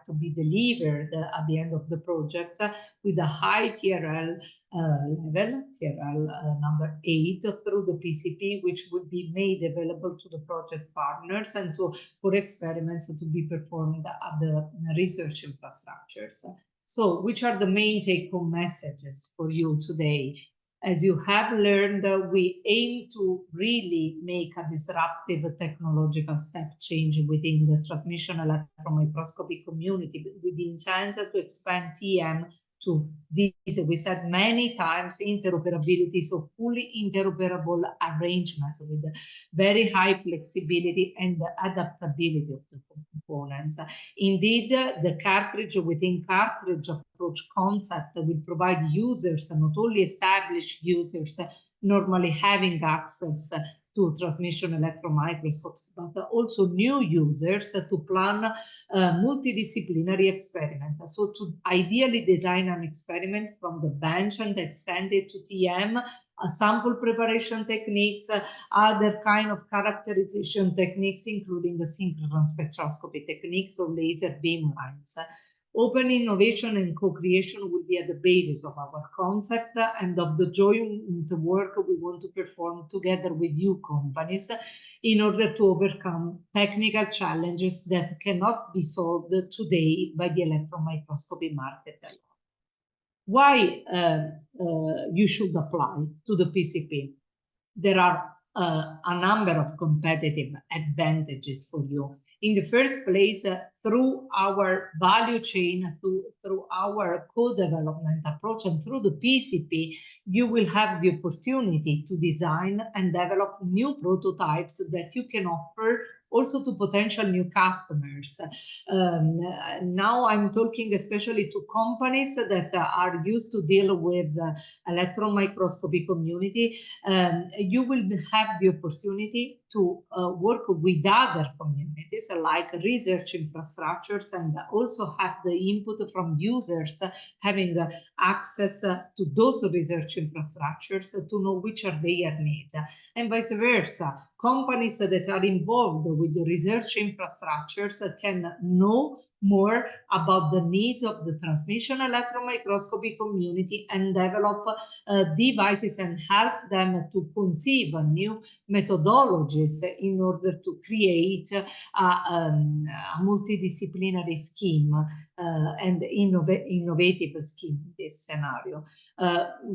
to be delivered at the end of the project with a high TRL level, TRL number 8, through the PCP, which would be made available to the project partners and for experiments to be performed at the research infrastructures. So which are the main take-home messages for you today? As you have learned, we aim to really make a disruptive technological step change within the transmission electron microscopy community with the intent to expand TM to this, we said many times, interoperability, so fully interoperable arrangements with very high flexibility and adaptability of the components. Indeed, the cartridge within cartridge approach concept will provide users, not only established users, normally having access to transmission electron microscopes, but also new users to plan multidisciplinary experiments. So to ideally design an experiment from the bench and extend it to TM, sample preparation techniques, other kind of characterization techniques, including the synchronous spectroscopy techniques or laser beam lines. Open innovation and co-creation will be at the basis of our concept and of the joint work we want to perform together with you companies in order to overcome technical challenges that cannot be solved today by the electron microscopy market alone. Why you should apply to the PCP? There are a number of competitive advantages for you. In the first place, through our value chain, through our co-development approach and through the PCP, you will have the opportunity to design and develop new prototypes that you can offer also to potential new customers. Now I'm talking especially to companies that are used to deal with the electron microscopy community. You will have the opportunity to work with other communities like research infrastructures and also have the input from users having access to those research infrastructures to know which are their needs, and vice versa. Companies that are involved with the research infrastructures can know more about the needs of the transmission electron microscopy community and develop devices and help them to conceive new methodologies in order to create a multidisciplinary scheme and innovative scheme in this scenario.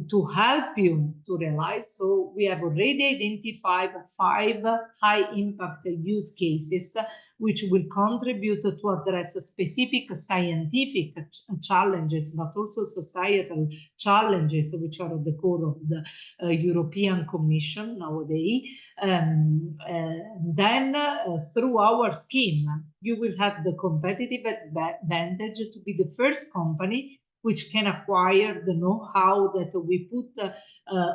To help you to realize, so we have already identified 5 high impact use cases which will contribute to address specific scientific challenges, but also societal challenges, which are at the core of the European Commission nowadays. Then through our scheme, you will have the competitive advantage to be the first company which can acquire the know-how that we put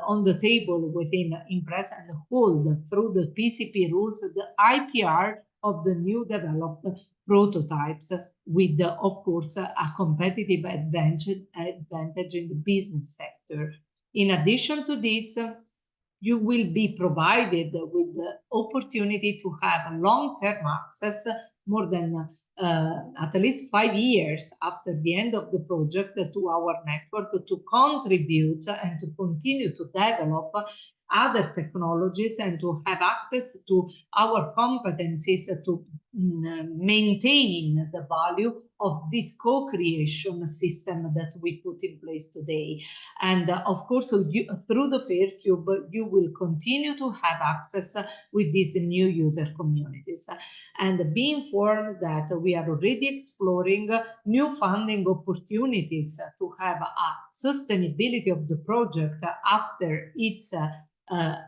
on the table within Impress and hold through the PCP rules the IPR of the new developed prototypes with, of course, a competitive advantage in the business sector. In addition to this, you will be provided with the opportunity to have long-term access more than at least 5 years after the end of the project to our network to contribute and to continue to develop other technologies and to have access to our competencies to maintain the value of this co-creation system that we put in place today. And of course, through the FAIRcube, you will continue to have access with these new user communities. And be informed that we are already exploring new funding opportunities to have a sustainability of the project after its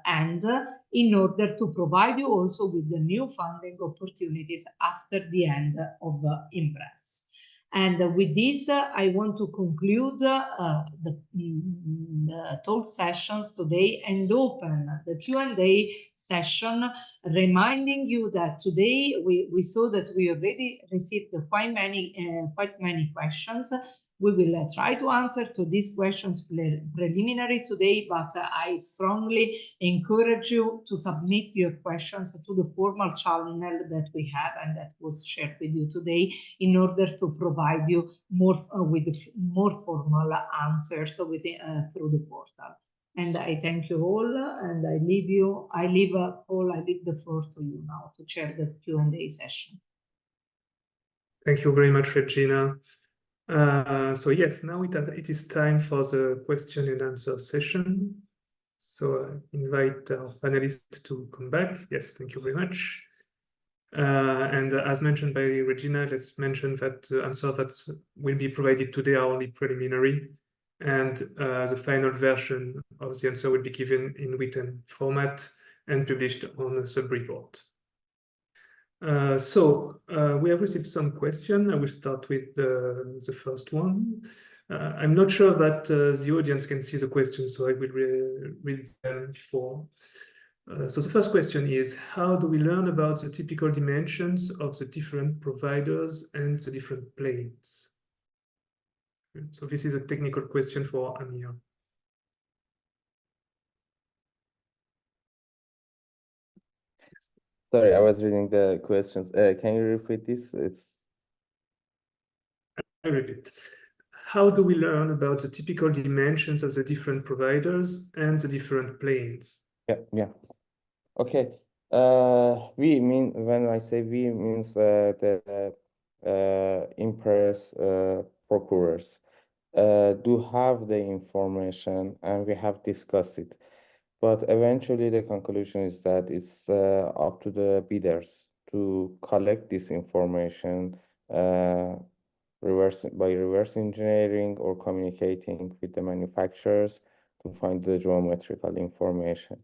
end, in order to provide you also with the new funding opportunities after the end of Impress. And with this, I want to conclude the talk sessions today and open the Q&A session, reminding you that today we saw that we already received quite many questions. We will try to answer to these questions preliminary today, but I strongly encourage you to submit your questions to the formal channel that we have and that was shared with you today in order to provide you more with more formal answers through the portal. And I thank you all, and I leave the floor to you now to chair the Q&A session. Thank you very much, Regina. So yes, now it is time for the question and answer session. So invite our panelists to come back. Yes, thank you very much. And as mentioned by Regina, let's mention that the answer that will be provided today are only preliminary, and the final version of the answer will be given in written format and published on a sub-report. So we have received some questions. I will start with the first one. I'm not sure that the audience can see the questions, so I will read them before. So the first question is, how do we learn about the typical dimensions of the different providers and the different planes? So this is a technical question for Amir. Sorry, I was reading the questions. Can you repeat this? I repeat. How do we learn about the typical dimensions of the different providers and the different planes? Yeah. Okay. When I say we means the Impress procurers do have the information, and we have discussed it. But eventually the conclusion is that it's up to the bidders to collect this information reverse engineering or communicating with the manufacturers to find the geometrical information.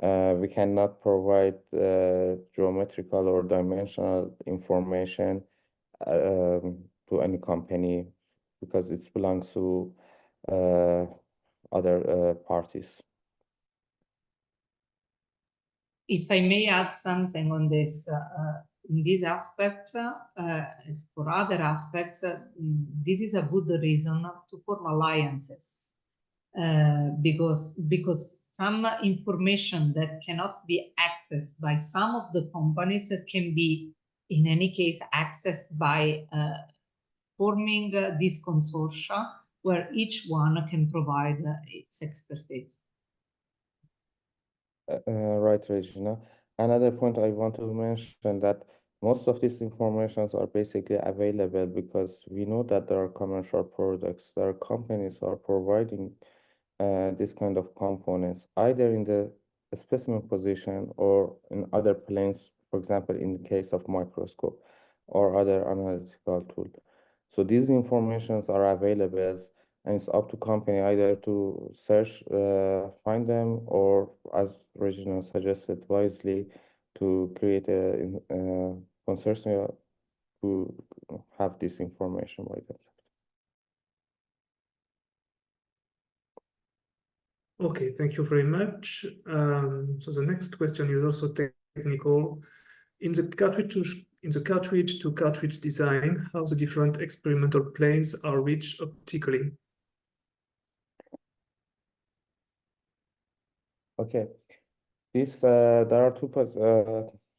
We cannot provide geometrical or dimensional information to any company because it belongs to other parties. If I may add something on this, in this aspect, as for other aspects, this is a good reason to form alliances, because some information that cannot be accessed by some of the companies can be, in any case, accessed by forming this consortia where each one can provide its expertise. Right, Regina. Another point I want to mention that most of these informations are basically available because we know that there are commercial products. There are companies who are providing this kind of components, either in the specimen position or in other planes, for example, in the case of microscope or other analytical tool. So these informations are available, and it's up to company either to search, find them, or as Regina suggested wisely, to create a consortium to have this information by themselves. Okay, thank you very much. So the next question is also technical. In the cartridge to cartridge design, how the different experimental planes are reached optically? Okay. There are two parts.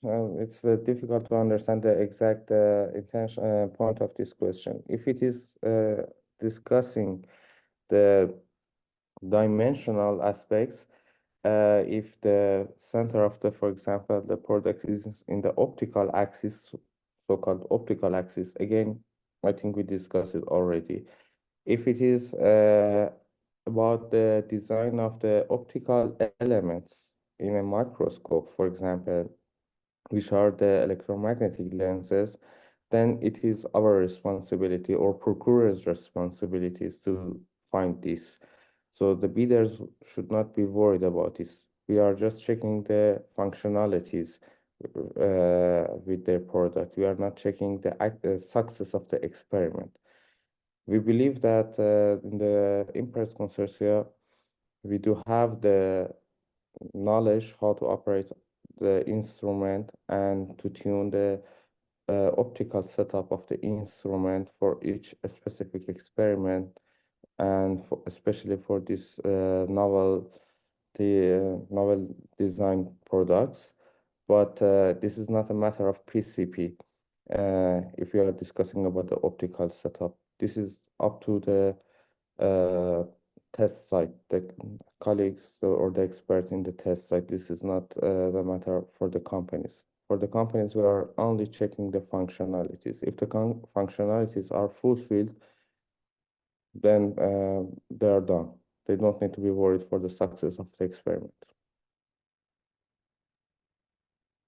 It's difficult to understand the exact intention point of this question. If it is discussing the dimensional aspects, if the center of for example, the product is in the optical axis, so-called optical axis, again, I think we discussed it already. If it is about the design of the optical elements in a microscope, for example, which are the electromagnetic lenses, then it is our responsibility or procurer's responsibilities to find this. So the bidders should not be worried about this. We are just checking the functionalities with their product. We are not checking the success of the experiment. We believe that in the Impress Consortia, we do have the knowledge how to operate the instrument and to tune the optical setup of the instrument for each specific experiment, and especially for this novel design products. But this is not a matter of PCP. If we are discussing about the optical setup, this is up to the test site, the colleagues or the experts in the test site. This is not the matter for the companies. For the companies, we are only checking the functionalities. If the functionalities are fulfilled, then they are done. They don't need to be worried for the success of the experiment.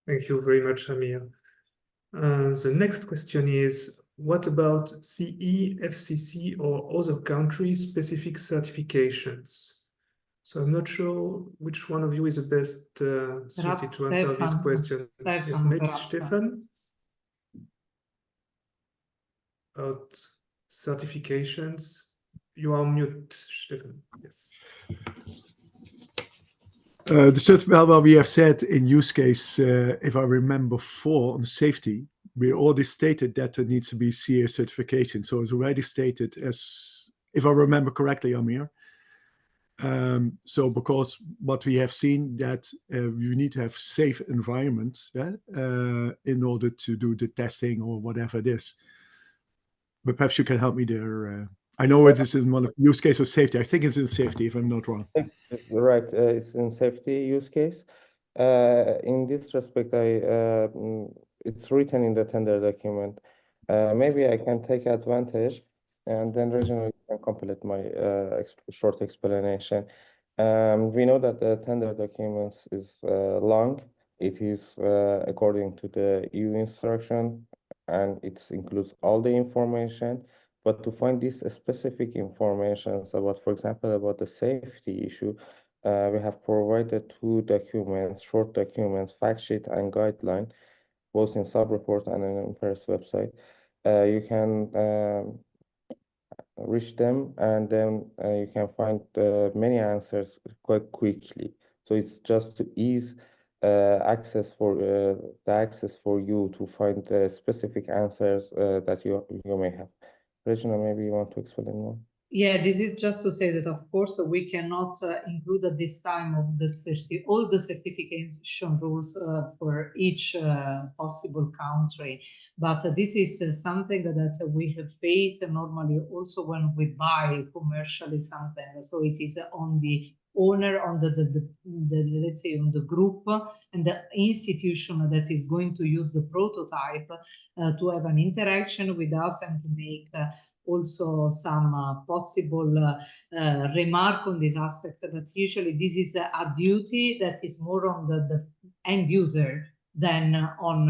Thank you very much, Amir. The next question is, what about CE, FCC, or other country-specific certifications? So I'm not sure which one of you is the best suited to answer this question. Yes, Stephan, maybe perhaps. Stephan? About certifications. You are on mute, Stephan. Yes. Well, we have said in use case, if I remember 4 on safety, we already stated that there needs to be CA certification. So it's already stated as, if I remember correctly, Amir. So because what we have seen that you need to have safe environments in order to do the testing or whatever it is. But perhaps you can help me there. I know it is in one of the use case of safety. I think it's in safety, if I'm not wrong. Right, it's in safety use case. In this respect, it's written in the tender document. Maybe I can take advantage, and then Regina, you can complete my short explanation. We know that the tender documents is long. It is according to the EU instruction, and it includes all the information. But to find these specific informations about, for example, about the safety issue, we have provided 2 documents, short documents, fact sheet and guideline, both in sub-report and in Impress website. You can reach them, and then you can find many answers quite quickly. So it's just to ease access for the access for you to find the specific answers that you may have. Regina, maybe you want to explain more? Yeah, this is just to say that, of course, we cannot include at this time of all the certification rules for each possible country. But this is something that we have faced normally also when we buy commercially something. So it is on the owner, on the let's say on the group and the institution that is going to use the prototype to have an interaction with us and to make also some possible remark on this aspect, that usually this is a duty that is more on the end user than on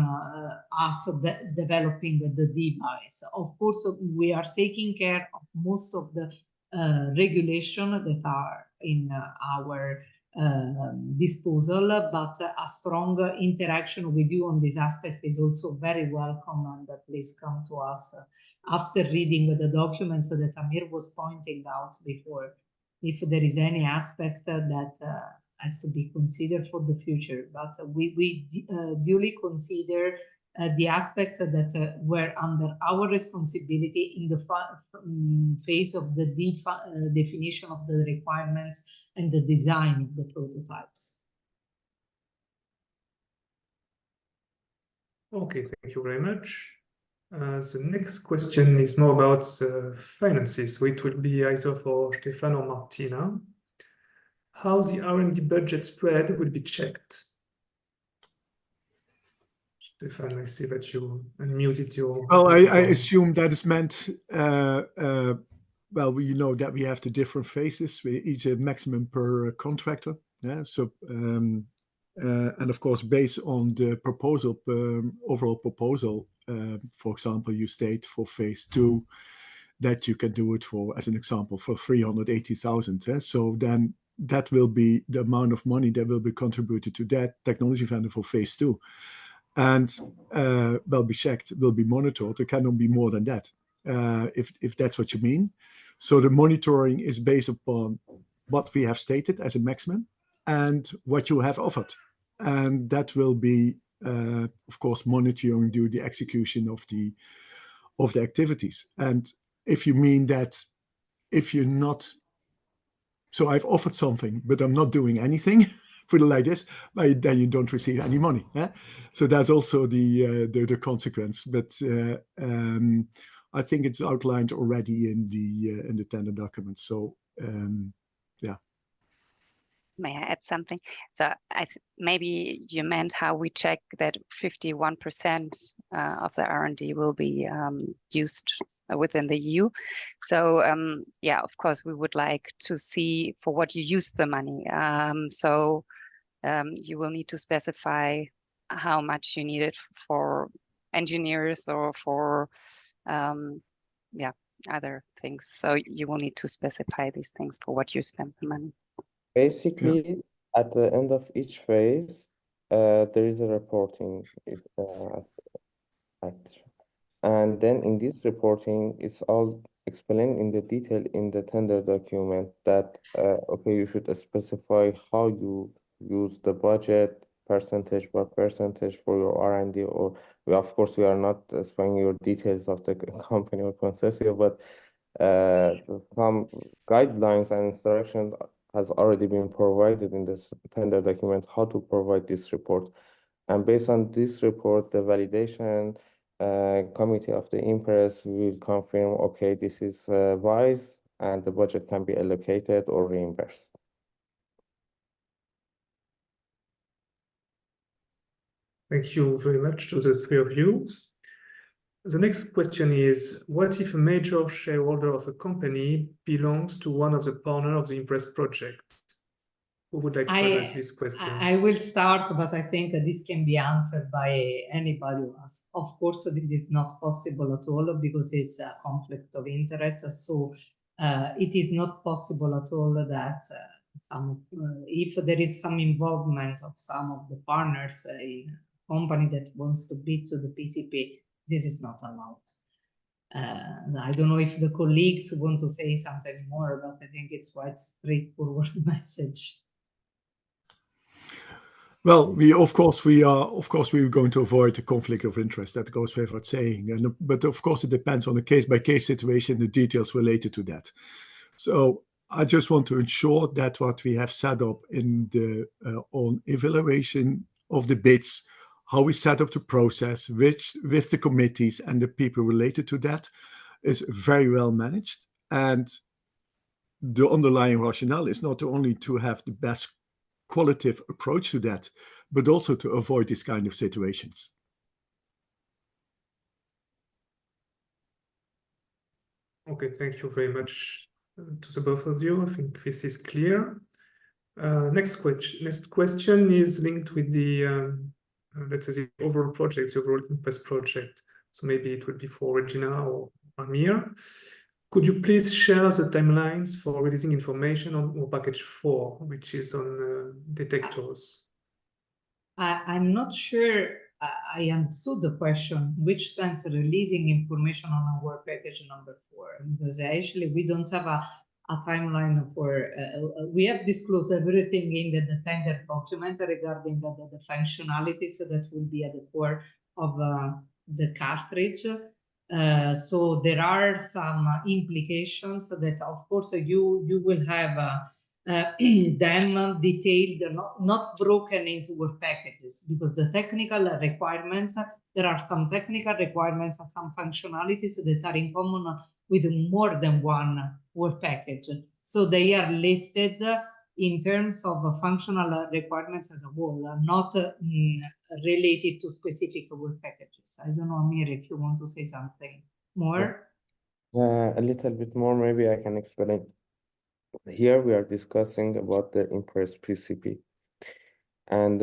us developing the device. Of course, we are taking care of most of the regulation that are in our disposal, but a strong interaction with you on this aspect is also very welcome, and please come to us after reading the documents that Amir was pointing out before, if there is any aspect that has to be considered for the future. But we duly consider the aspects that were under our responsibility in the phase of the definition of the requirements and the design of the prototypes. Okay, thank you very much. The next question is more about finances, so it will be either for Stephan or Martina. How the R&D budget spread will be checked? Stephan, I see that you unmuted your... Well, I assume that is meant, well, you know that we have the different phases, each a maximum per contractor. Yeah, so, and of course, based on the proposal, overall proposal, for example, you state for phase 2 that you can do it for, as an example, for 380,000. So then that will be the amount of money that will be contributed to that technology vendor for phase 2. And will be checked, will be monitored. It cannot be more than that, if that's what you mean. So the monitoring is based upon what we have stated as a maximum and what you have offered. And that will be, of course, monitoring during the execution of the activities. And if you mean that if you're not, so I've offered something, but I'm not doing anything, put it like this, then you don't receive any money. So that's also the consequence. But I think it's outlined already in the tender document. So yeah. May I add something? So maybe you meant how we check that 51% of the R&D will be used within the EU. So yeah, of course, we would like to see for what you use the money. So you will need to specify how much you need it for engineers or for yeah, other things. So you will need to specify these things for what you spend the money. Basically, at the end of each phase, there is a reporting act. And then in this reporting, it's all explained in the detail in the tender document that, okay, you should specify how you use the budget, percentage by percentage for your R&D, or of course, we are not specifying your details of the company or consortium, but some guidelines and instructions has already been provided in the tender document how to provide this report. And based on this report, the validation committee of the IMPRES will confirm, okay, this is wise and the budget can be allocated or reimbursed. Thank you very much to the three of you. The next question is, what if a major shareholder of a company belongs to one of the partners of the IMPRES project? Who would like to address this question? I will start, but I think this can be answered by anybody of us. Of course, this is not possible at all because it's a conflict of interest. So it is not possible at all that if there is some involvement of some of the partners in a company that wants to bid to the PCP, this is not allowed. I don't know if the colleagues want to say something more, but I think it's quite straightforward message. Well, of course we're going to avoid the conflict of interest. That goes without saying. But of course, it depends on a case-by-case situation, the details related to that. So I just want to ensure that what we have set up in the on evaluation of the bids, how we set up the process, with the committees and the people related to that, is very well managed. And the underlying rationale is not only to have the best qualitative approach to that, but also to avoid this kind of situations. Okay, thank you very much to the both of you. I think this is clear. Next question is linked with the let's say the overall project, the overall IMPRES project. So maybe it would be for Regina or Amir. Could you please share the timelines for releasing information on package 4, which is on detectors? I'm not sure I understood the question, in which sense releasing information on our package number 4, because actually we don't have a timeline for, we have disclosed everything in the tender document regarding the functionalities that will be at the core of the cartridge. So there are some implications that, of course, you will have them detailed, not broken into work packages, because the technical requirements, there are some technical requirements and some functionalities that are in common with more than one work package. So they are listed in terms of functional requirements as a whole, not related to specific work packages. I don't know, Amir, if you want to say something more. A little bit more, maybe I can explain. Here we are discussing about the IMPRES PCP and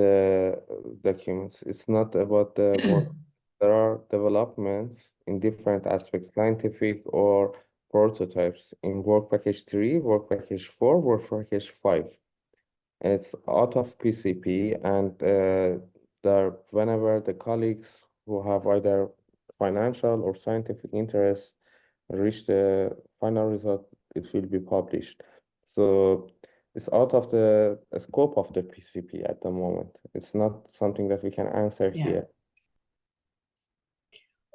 documents. It's not about the work. There are developments in different aspects, scientific or prototypes in work package 3, work package 4, work package 5. It's out of PCP, and whenever the colleagues who have either financial or scientific interests reach the final result, it will be published. So it's out of the scope of the PCP at the moment. It's not something that we can answer here.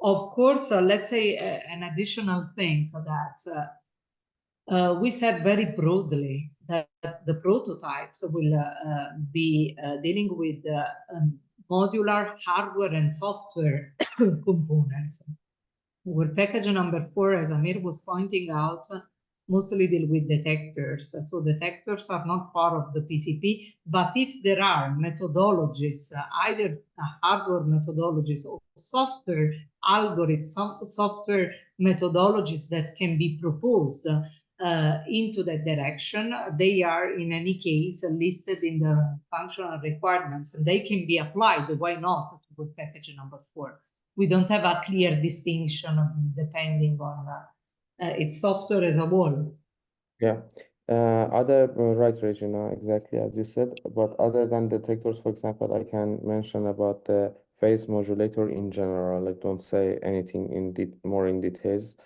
Of course, let's say an additional thing that we said very broadly that the prototypes will be dealing with modular hardware and software components. Where package number 4, as Amir was pointing out, mostly deal with detectors. So detectors are not part of the PCP, but if there are methodologies, either hardware methodologies or software algorithms, software methodologies that can be proposed into that direction, they are in any case listed in the functional requirements and they can be applied. Why not to good package number 4? We don't have a clear distinction depending on its software as a whole. Yeah. Right, Regina, exactly as you said. But other than detectors, for example, I can mention about the phase modulator in general. Like, don't say anything more in details.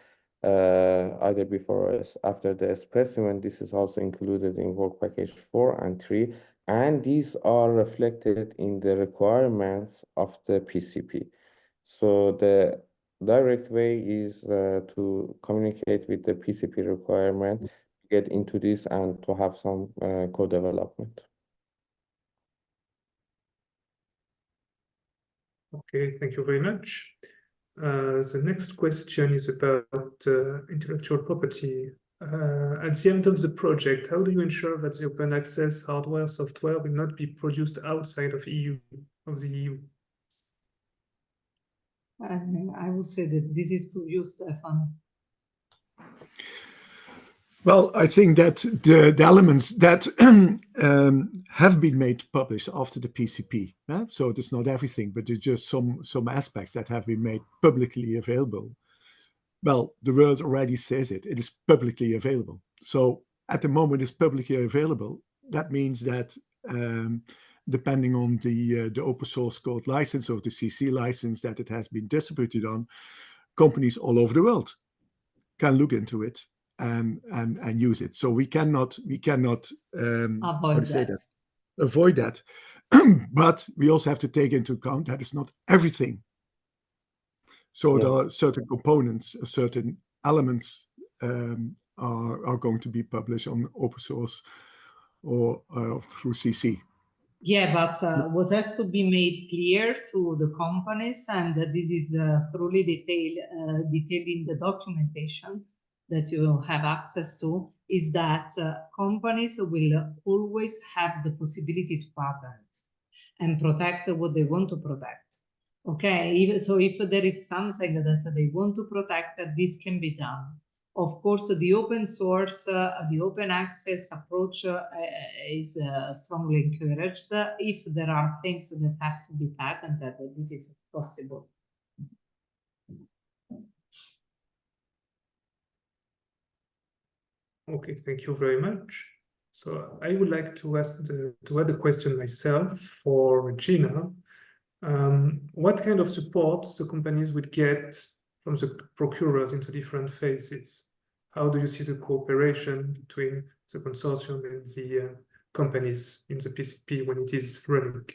Either before or after the specimen. This is also included in work package 4 and 3, and these are reflected in the requirements of the PCP. So the direct way is to communicate with the PCP requirement, get into this, and to have some co-development. Okay, thank you very much. The next question is about intellectual property. At the end of the project, how do you ensure that the open access hardware, software will not be produced outside of the EU? I would say that this is for you, Stephan. Well, I think that the elements that have been made published after the PCP, so it's not everything, but it's just some aspects that have been made publicly available. Well, the word already says it. It is publicly available. So at the moment it's publicly available. That means that depending on the open source code license or the CC license that it has been distributed on, companies all over the world can look into it and use it. So we cannot avoid that. But we also have to take into account that it's not everything. So there are certain components, certain elements are going to be published on open source or through CC. Yeah, but what has to be made clear to the companies, and this is truly detailed in the documentation that you have access to, is that companies will always have the possibility to patent and protect what they want to protect. Okay, so if there is something that they want to protect, this can be done. Of course, the open source, the open access approach is strongly encouraged. If there are things that have to be patented, this is possible. Okay, thank you very much. So I would like to add a question myself for Regina. What kind of support the companies would get from the procurers into different phases? How do you see the cooperation between the consortium and the companies in the PCP when it is running?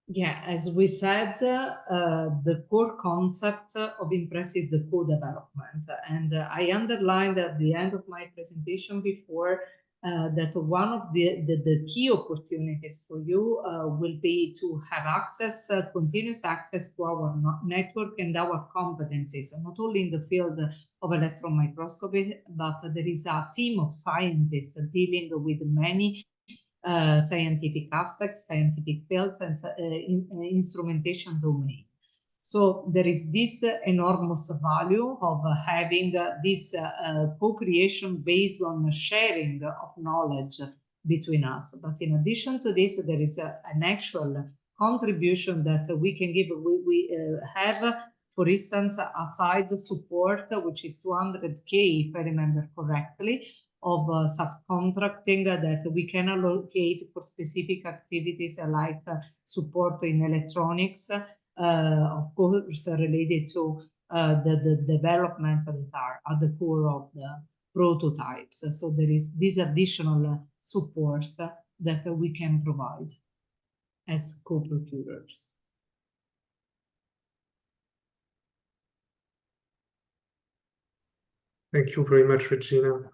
Yeah, as we said, the core concept of Impress is the co-development. And I underlined at the end of my presentation before that one of the key opportunities for you will be to have access, continuous access to our network and our competencies, not only in the field of electron microscopy, but there is a team of scientists dealing with many scientific aspects, scientific fields, and instrumentation domain. So there is this enormous value of having this co-creation based on sharing of knowledge between us. But in addition to this, there is an actual contribution that we can give. We have, for instance, a side support, which is 200K, if I remember correctly, of subcontracting that we can allocate for specific activities like support in electronics, of course, related to the development that are at the core of the prototypes. So there is this additional support that we can provide as co-procurers. Thank you very much, Regina.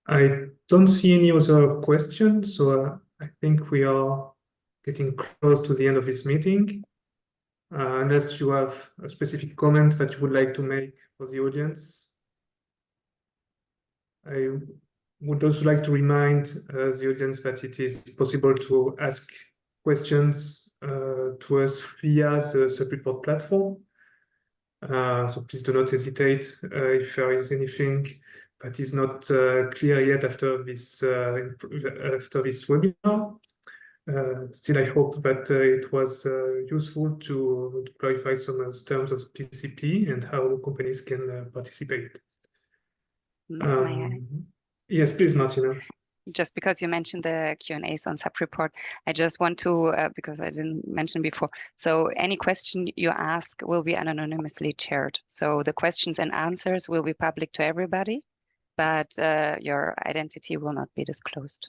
I don't see any other questions, so I think we are getting close to the end of this meeting. Unless you have a specific comment that you would like to make for the audience. I would also like to remind the audience that it is possible to ask questions to us via the Subport platform. So please do not hesitate if there is anything that is not clear yet after this webinar. Still, I hope that it was useful to clarify some of the terms of PCP and how companies can participate. May I? Yes, please, Martina. Just because you mentioned the Q&As on Subreport, I just want to, because I didn't mention before, so any question you ask will be anonymously shared. So the questions and answers will be public to everybody, but your identity will not be disclosed.